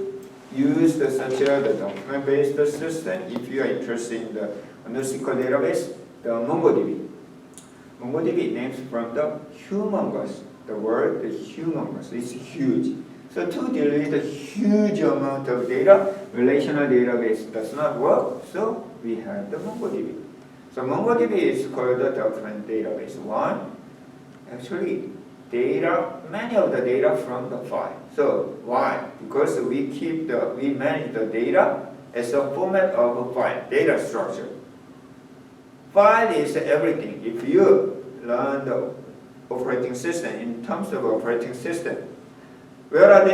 use the document-based system if you are interested in the Nosql database, the MongoDB. MongoDB names from the humongous. The word is humongous. It's huge. So to deal with a huge amount of data, relational database does not work. So we have the MongoDB. So MongoDB is called the document database. One, actually, many of the data from the file. So why? Because we manage the data as a format of a file, data structure. File is everything. If you learn the operating system in terms of operating system, where are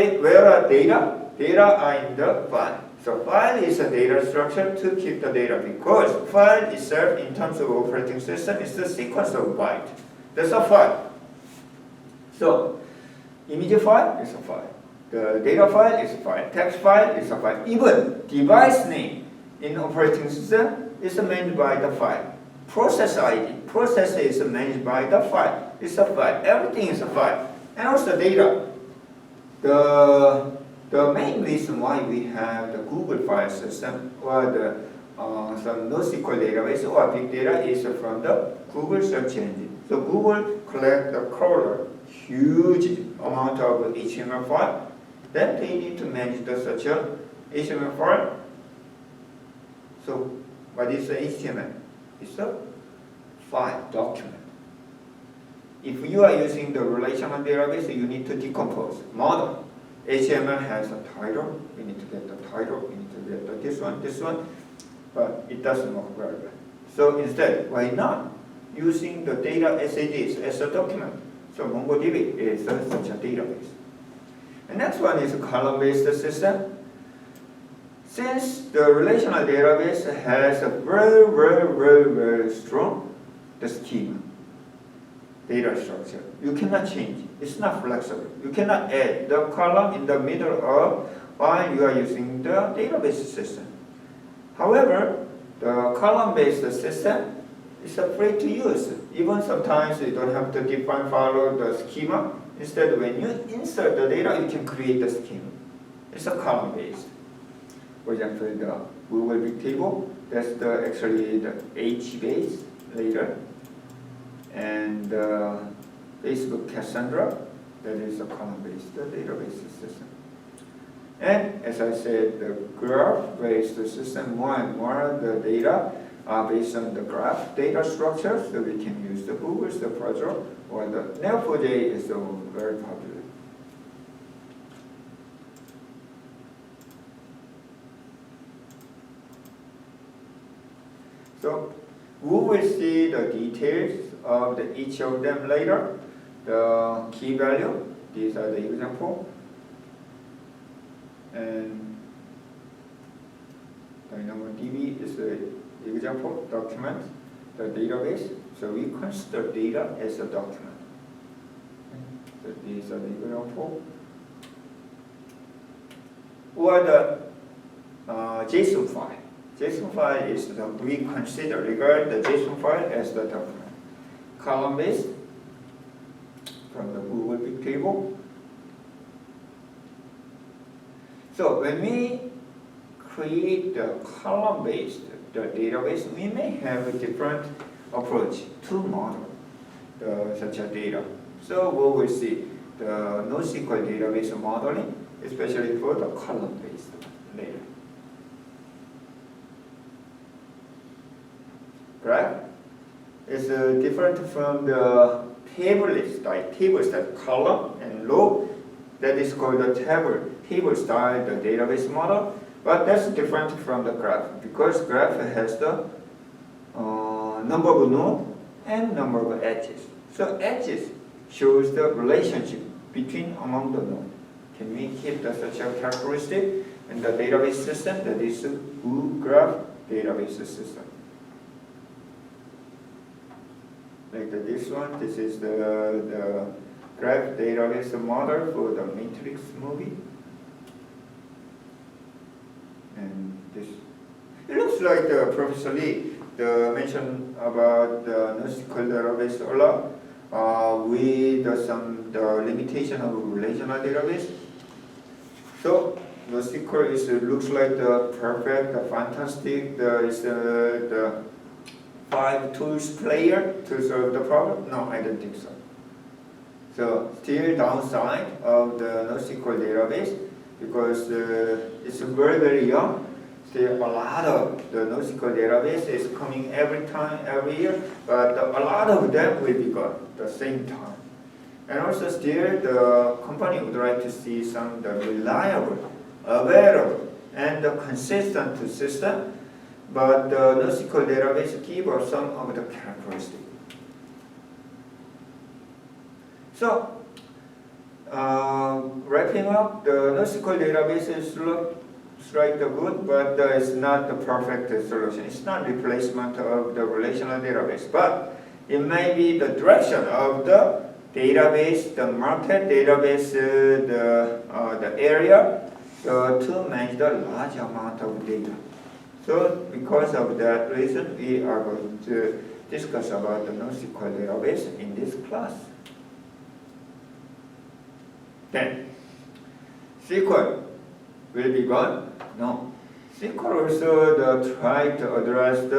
data? Data are in the file. So file is a data structure to keep the data because file itself in terms of operating system is the sequence of byte. That's a file. So image file is a file. The data file is a file. Text file is a file. Even device name in operating system is managed by the file. Process ID. Process is managed by the file. It's a file. Everything is a file. And also data. The main reason why we have the Google file system or the some NoSQL database or big data is from the Google search engine. So Google collect the crawler, huge amount of HTML file. Then they need to manage such a HTML file. So what is the HTML? It's a file document. If you are using the relational database, you need to decompose. Model. HTML has a title. You need to get the title. You need to get this one. But it doesn't work very well. So instead, why not using the data as it is, as a document? So MongoDB is such a database. The next one is a column-based system. Since the relational database has a very strong schema, data structure, you cannot change. It's not flexible. You cannot add the column in the middle of while you are using the database system. However, the column-based system is free to use. Even sometimes you don't have to follow the schema. Instead, when you insert the data, you can create the schema. It's a column-based. For example, the Google Big Table, that's actually the HBase later. And Facebook Cassandra, that is a column-based database system. And as I said, the graph-based system, more and more the data are based on the graph data structure, so we can use the Google's, the project, or the Neo4j is very popular. So we will see the details of each of them later. The key value, these are the example. And DynamoDB is the example document, the database. So we consider data as a document. So these are the example. Or the JSON file. JSON file is we regard the JSON file as the document. Column-based from the Google Big Table. So when we create the column-based the database, we may have a different approach to model such a data. So we will see the NoSQL database modeling, especially for the column-based data. Correct? It's different from the table style column and row. That is called the table style the database model. But that's different from the graph because graph has the number of nodes and number of edges. So edges shows the relationship among the nodes. Can we keep such a characteristic in the database system? That is a good graph database system. Like this one, this is the graph database model for the Matrix movie. And this, it looks like Professor Lee mentioned about the NoSQL database a lot with the limitation of relational database. So NoSQL looks like the perfect, the fantastic, the 5 tools player to solve the problem? No, I don't think so. So still downside of the NoSQL database because it's very, very young. Still a lot of the NoSQL database is coming every year, but a lot of them will be gone at the same time. And also still the company would like to see some reliable, available, and consistent system. But the NoSQL database gives us some of the characteristics. So, wrapping up, the NoSQL database looks like good, but it's not the perfect solution. It's not replacement of the relational database, but it may be the direction of the database, the market database, the area to manage the large amount of data. So because of that reason, we are going to discuss about the NoSQL database in this class. Then, SQL will be gone? No. SQL also try to address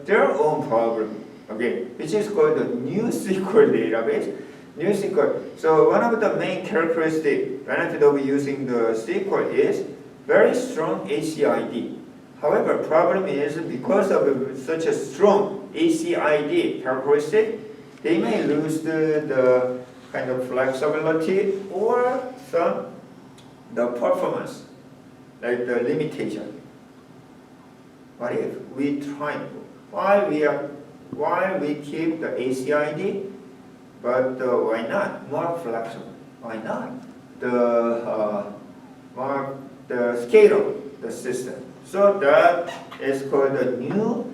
their own problem, okay, which is called the new SQL database. New SQL. So one of the main benefit of using the SQL is very strong ACID. However, problem is because of such a strong ACID characteristic, they may lose the kind of flexibility or the performance, like the limitation. What if we try while we keep the ACID, but why not more flexible? Why not the scale the system? So that is called the new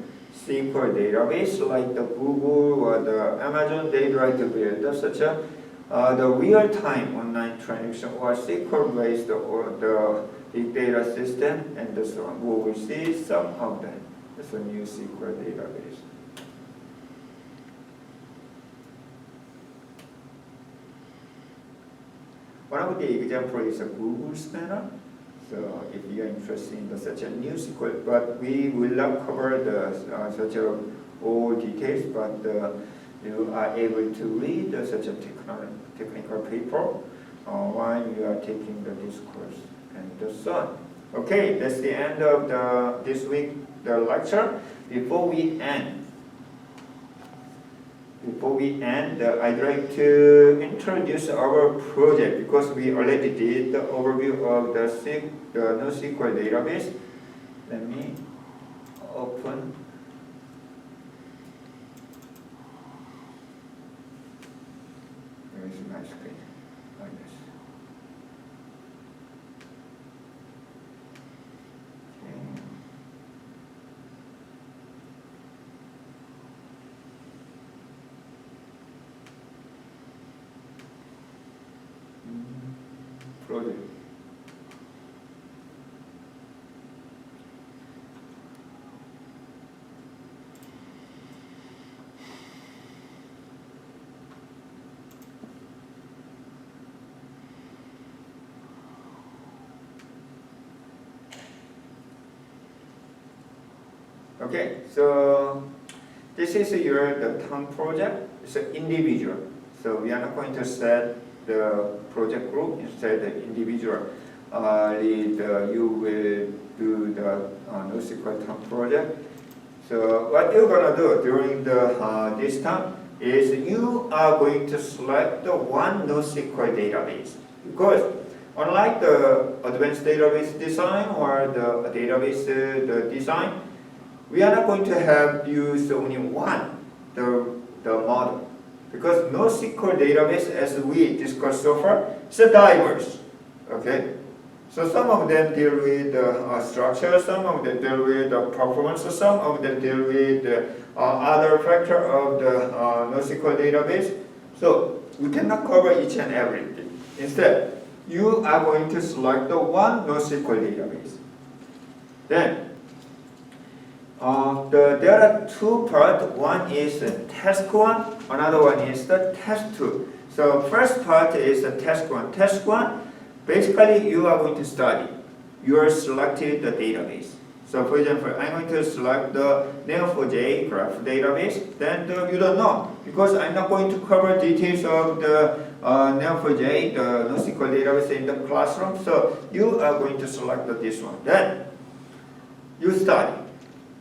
SQL database, like the Google or the Amazon. They try to build such a the real-time online transaction or SQL-based or the big data system and so on. We will see some of them. It's a new SQL database. One of the examples is a Google Spanner. So if you are interested in such a new SQL, but we will not cover such all details, but you are able to read such a technical paper while you are taking this course and so on. Okay, that's the end of this week the lecture. Before we end, I'd like to introduce our project because we already did the overview of the NoSQL database. Let me open. Where is my screen? Like this. Okay. Project. Okay, so this is the term project. It's an individual. So we are not going to set the project group, instead the individual. You will do the NoSQL term project. So what you're going to do during this term is you are going to select the one NoSQL database. Because unlike the advanced database design or the database design, we are not going to have use only one, the model. Because NoSQL database, as we discussed so far, is diverse. Okay? So some of them deal with structure, some of them deal with performance, some of them deal with other factor of the NoSQL database. So we cannot cover each and everything. Instead, you are going to select the one NoSQL database. Then, there are two parts. One is task 1, another one is the task 2. So first part is the task 1. Task 1, basically you are going to study. You are selected the database. So for example, I'm going to select the Neo4j graph database. Then you don't know, because I'm not going to cover details of the Neo4j, the NoSQL database in the classroom. So you are going to select this one. Then you study.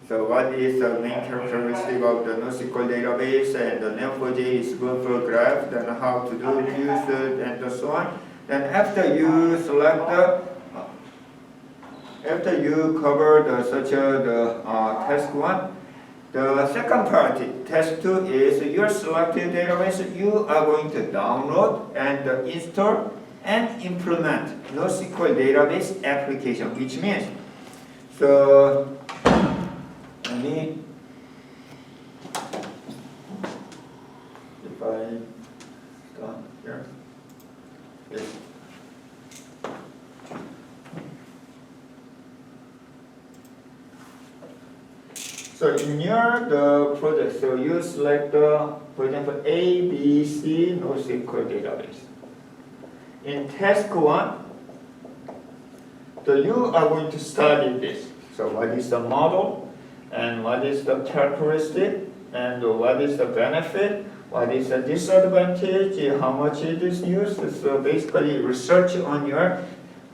So what is the main characteristic of the NoSQL database, and the Neo4j is good for graph, then how to do use it, and so on. Then after you select after you cover the task 1, the second part, task 2, is your selected database. You are going to download and install and implement NoSQL database application, which means, so let me, if I start here, yes. So in your project, so you select for example, A, B, C NoSQL database. In task 1, so you are going to study this. So what is the model, and what is the characteristic, and what is the benefit, what is the disadvantage, how much it is used. So basically research on the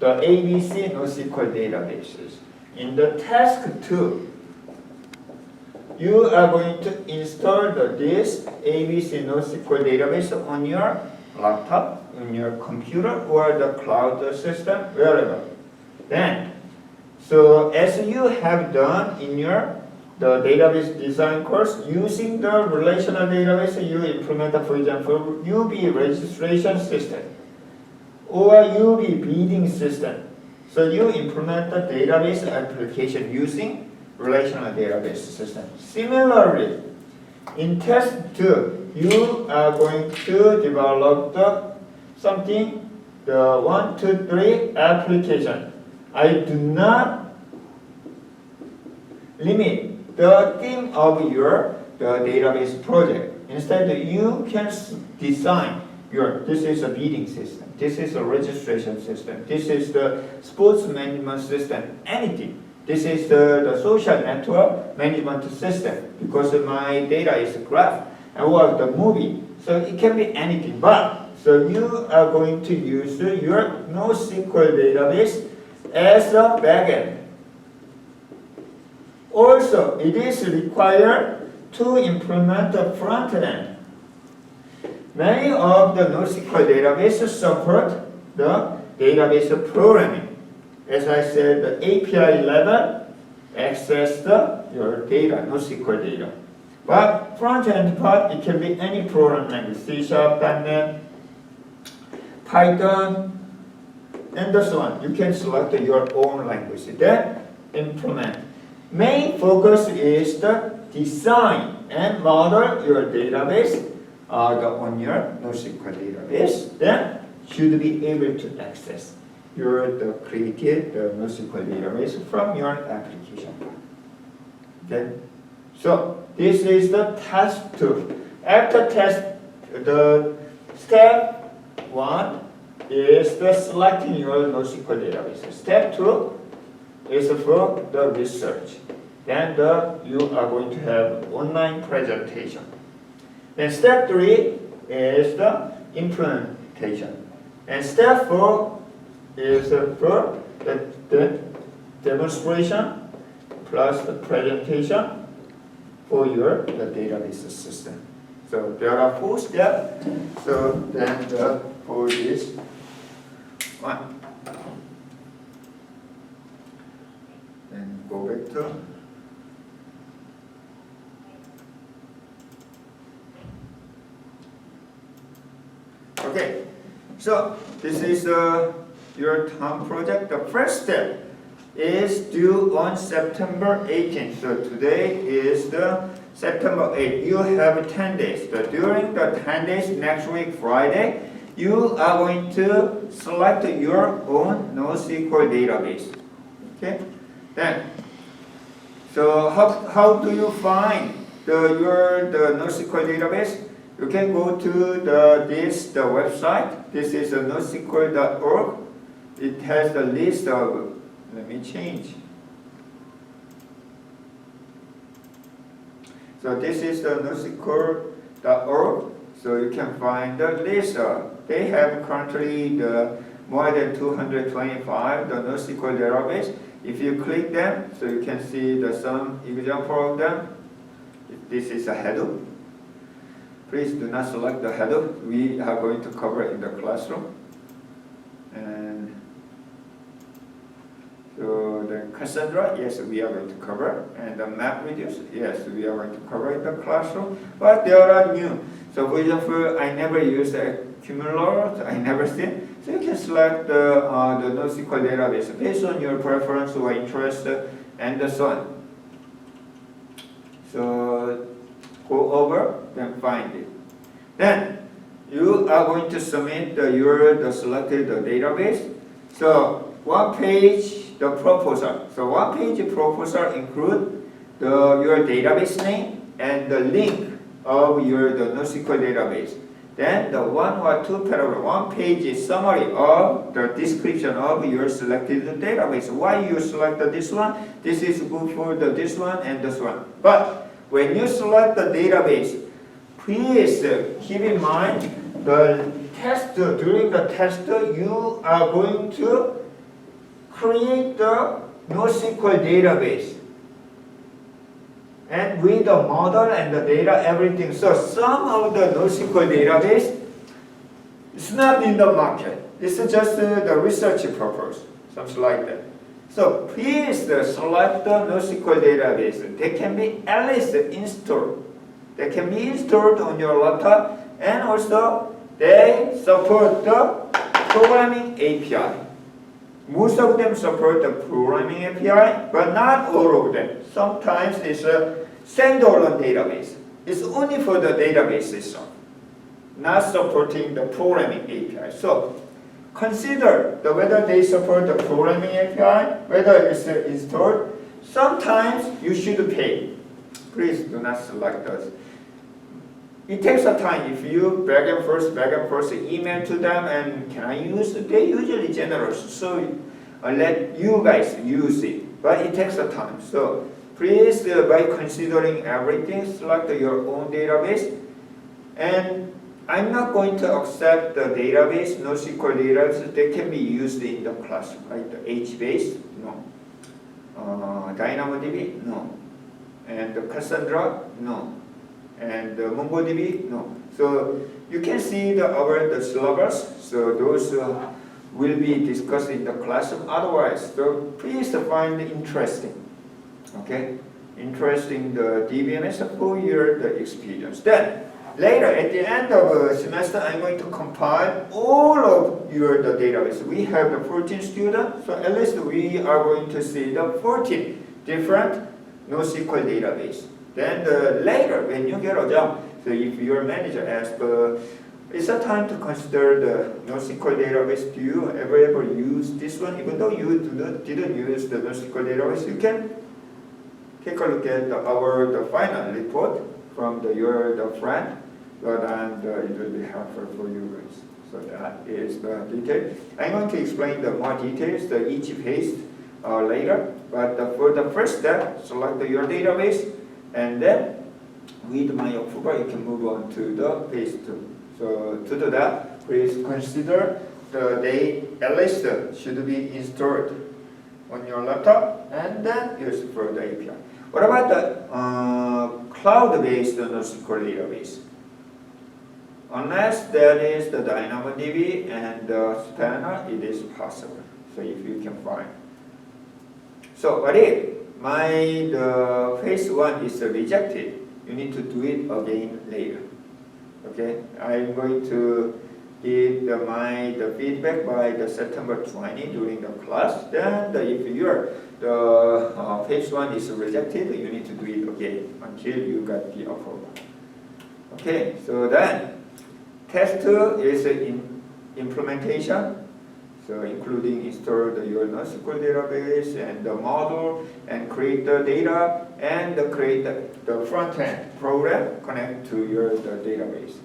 ABC NoSQL databases. In the task 2, you are going to install this ABC NoSQL database on your laptop, on your computer, or the cloud system, wherever. Then, so as you have done in the database design course, using the relational database, you implement, for example, UB registration system or UB bidding system. So you implement the database application using relational database system. Similarly, in task 2, you are going to develop the 1, 2, 3 application. I do not limit the theme of the database project. Instead, you can design this is a bidding system, this is a registration system, this is the sports management system, anything. This is the social network management system, because my data is a graph or the movie. So it can be anything. But so you are going to use your NoSQL database as a backend. Also, it is required to implement the front end. Many of the NoSQL databases support the database programming. As I said, the API level access your data, NoSQL data. But front end part, it can be any program language, C#, .NET, Python, and so on. You can select your own language. Then implement. Main focus is the design and model your database on your NoSQL database. Then should be able to access the created NoSQL database from your application. Okay. So this is the task 2. After the step 1 is the selecting your NoSQL database. Step 2 is for the research. Then you are going to have online presentation. Then step 3 is the implementation. And step 4 is for the demonstration plus the presentation for the database system. So there are 4 steps. So then for this one. Then go back to okay. So this is your term project. The first step is due on September 18th. So today is the September 8th. You have 10 days. So during the 10 days, next week, Friday, you are going to select your own NoSQL database. Okay? Then, so how do you find the NoSQL database? You can go to the website. This is nosql.org. It has the list of, let me change. So this is the nosql.org. So you can find the list. They have currently more than 225 the NoSQL database. If you click them, so you can see some example of them. This is a Hadoop. Please do not select the Hadoop. We are going to cover it in the classroom. And so the Cassandra, yes, we are going to cover. And the MapReduce, yes, we are going to cover in the classroom. But there are new. So for example, I never use the Cumulus, I never seen. So you can select the NoSQL database based on your preference or interest and so on. So go over, then find it. Then you are going to submit the selected database. So one page, the proposal. So one page proposal include your database name and the link of the NoSQL database. Then the 1 or 2 paragraph, 1 page is summary of the description of your selected database. Why you select this one? This is good for this one and this one. But when you select the database, please keep in mind the test. During the test, you are going to create the NoSQL database. And with the model and the data, everything. So some of the NoSQL database is not in the market. It's just the research purpose, something like that. So please select the NoSQL database. They can be at least installed. They can be installed on your laptop, and also they support the programming API. Most of them support the programming API, but not all of them. Sometimes it's a standalone database. It's only for the database itself, not supporting the programming API. So consider whether they support the programming API, whether it's installed. Sometimes you should pay. Please do not select those. It takes a time. If you back and forth email to them and can I use it? They're usually generous, so I'll let you guys use it. But it takes a time. So please, by considering everything, select your own database. And I'm not going to accept the database, NoSQL database that can be used in the classroom, like the HBase, no. DynamoDB, no. And the Cassandra, no. And MongoDB, no. So you can see the syllabus. So those will be discussed in the classroom. Otherwise, so please find it interesting. Okay, interesting the DBMS for your experience. Then later at the end of the semester, I'm going to compile all of your database. We have the 14 students, so at least we are going to see the 14 different NoSQL database. Then later, when you get a job, so if your manager asks, it's a time to consider the NoSQL database. Do you ever use this one? Even though you didn't use the NoSQL database, you can take a look at the final report from your friend, and it will be helpful for you guys. So that is the detail. I'm going to explain the more details, each page later. But for the first step, select your database, and then with my approval, you can move on to the phase 2. So to do that, please consider the date at least should be installed on your laptop, and then use for the API. What about the cloud-based NoSQL database? Unless that is the DynamoDB and the Spanner, it is possible. So if you can find. So what if the phase 1 is rejected? You need to do it again later. Okay, I'm going to give the feedback by the September 20 during the class. Then if the phase 1 is rejected, you need to do it again until you got the approval. Okay, so then test 2 is in implementation. So including install your NoSQL database and the model and create the data and create the front-end program connect to your database.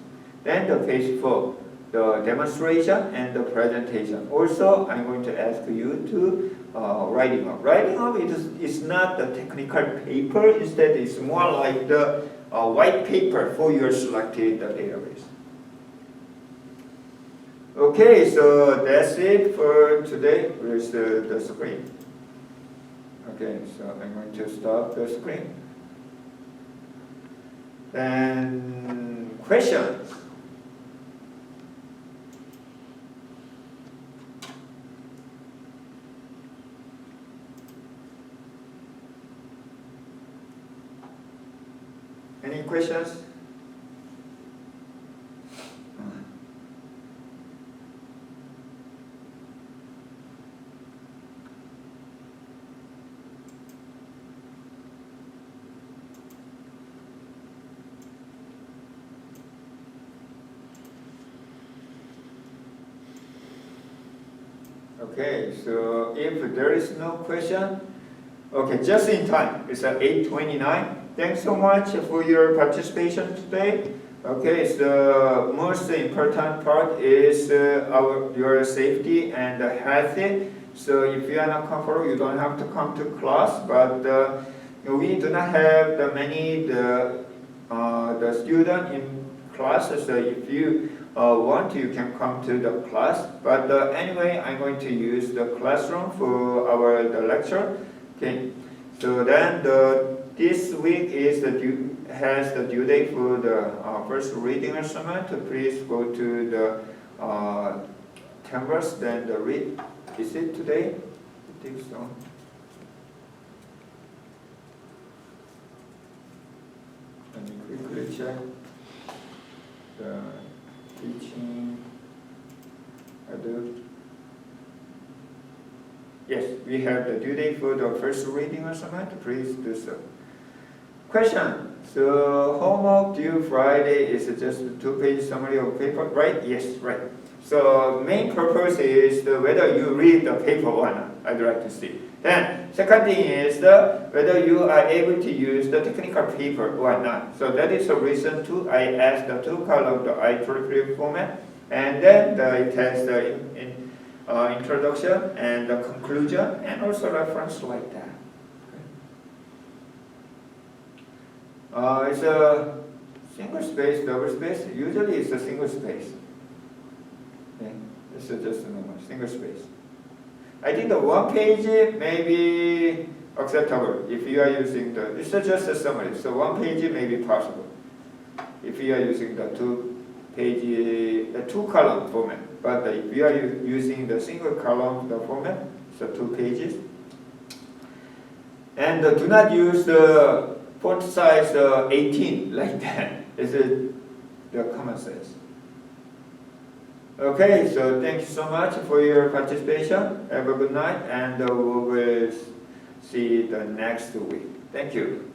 Then the phase 4, the demonstration and the presentation. Also, I'm going to ask you to writing up. Writing up is not the technical paper. Instead, it's more like the white paper for your selected database. Okay, so that's it for today. Where's the screen? Okay, so I'm going to stop the screen. And questions? Any questions? Okay, so if there is no question, okay, just in time. It's at 8:29. Thanks so much for your participation today. Okay, so the most important part is your safety and health. So if you are not comfortable, you don't have to come to class. But we do not have many student in class. So if you want, you can come to the class. But anyway, I'm going to use the classroom for the lecture. Okay. So then this week has the due date for the first reading assignment. Please go to the Canvas. Then the read. Is it today? I think so. Let me quickly check the teaching. Yes, we have the due date for the first reading assignment. Please do so. Question. So homework due Friday is just a 2-page summary of paper, right? Yes, right. So main purpose is whether you read the paper or not. I'd like to see. Then second thing is whether you are able to use the technical paper or not. So that is the reason too. I asked the 2 column the IEEE format, and then it has the introduction and the conclusion, and also reference like that. It's a single space, double space. Usually it's a single space. Okay. It's just a normal single space. I think the 1 page may be acceptable if you are using it's just a summary. So 1 page may be possible if you are using the 2 column format. But if you are using the single column format, so 2 pages. And do not use the font size 18 like that. This is the common sense. Okay, so thank you so much for your participation. Have a good night, and we will see you the next week. Thank you.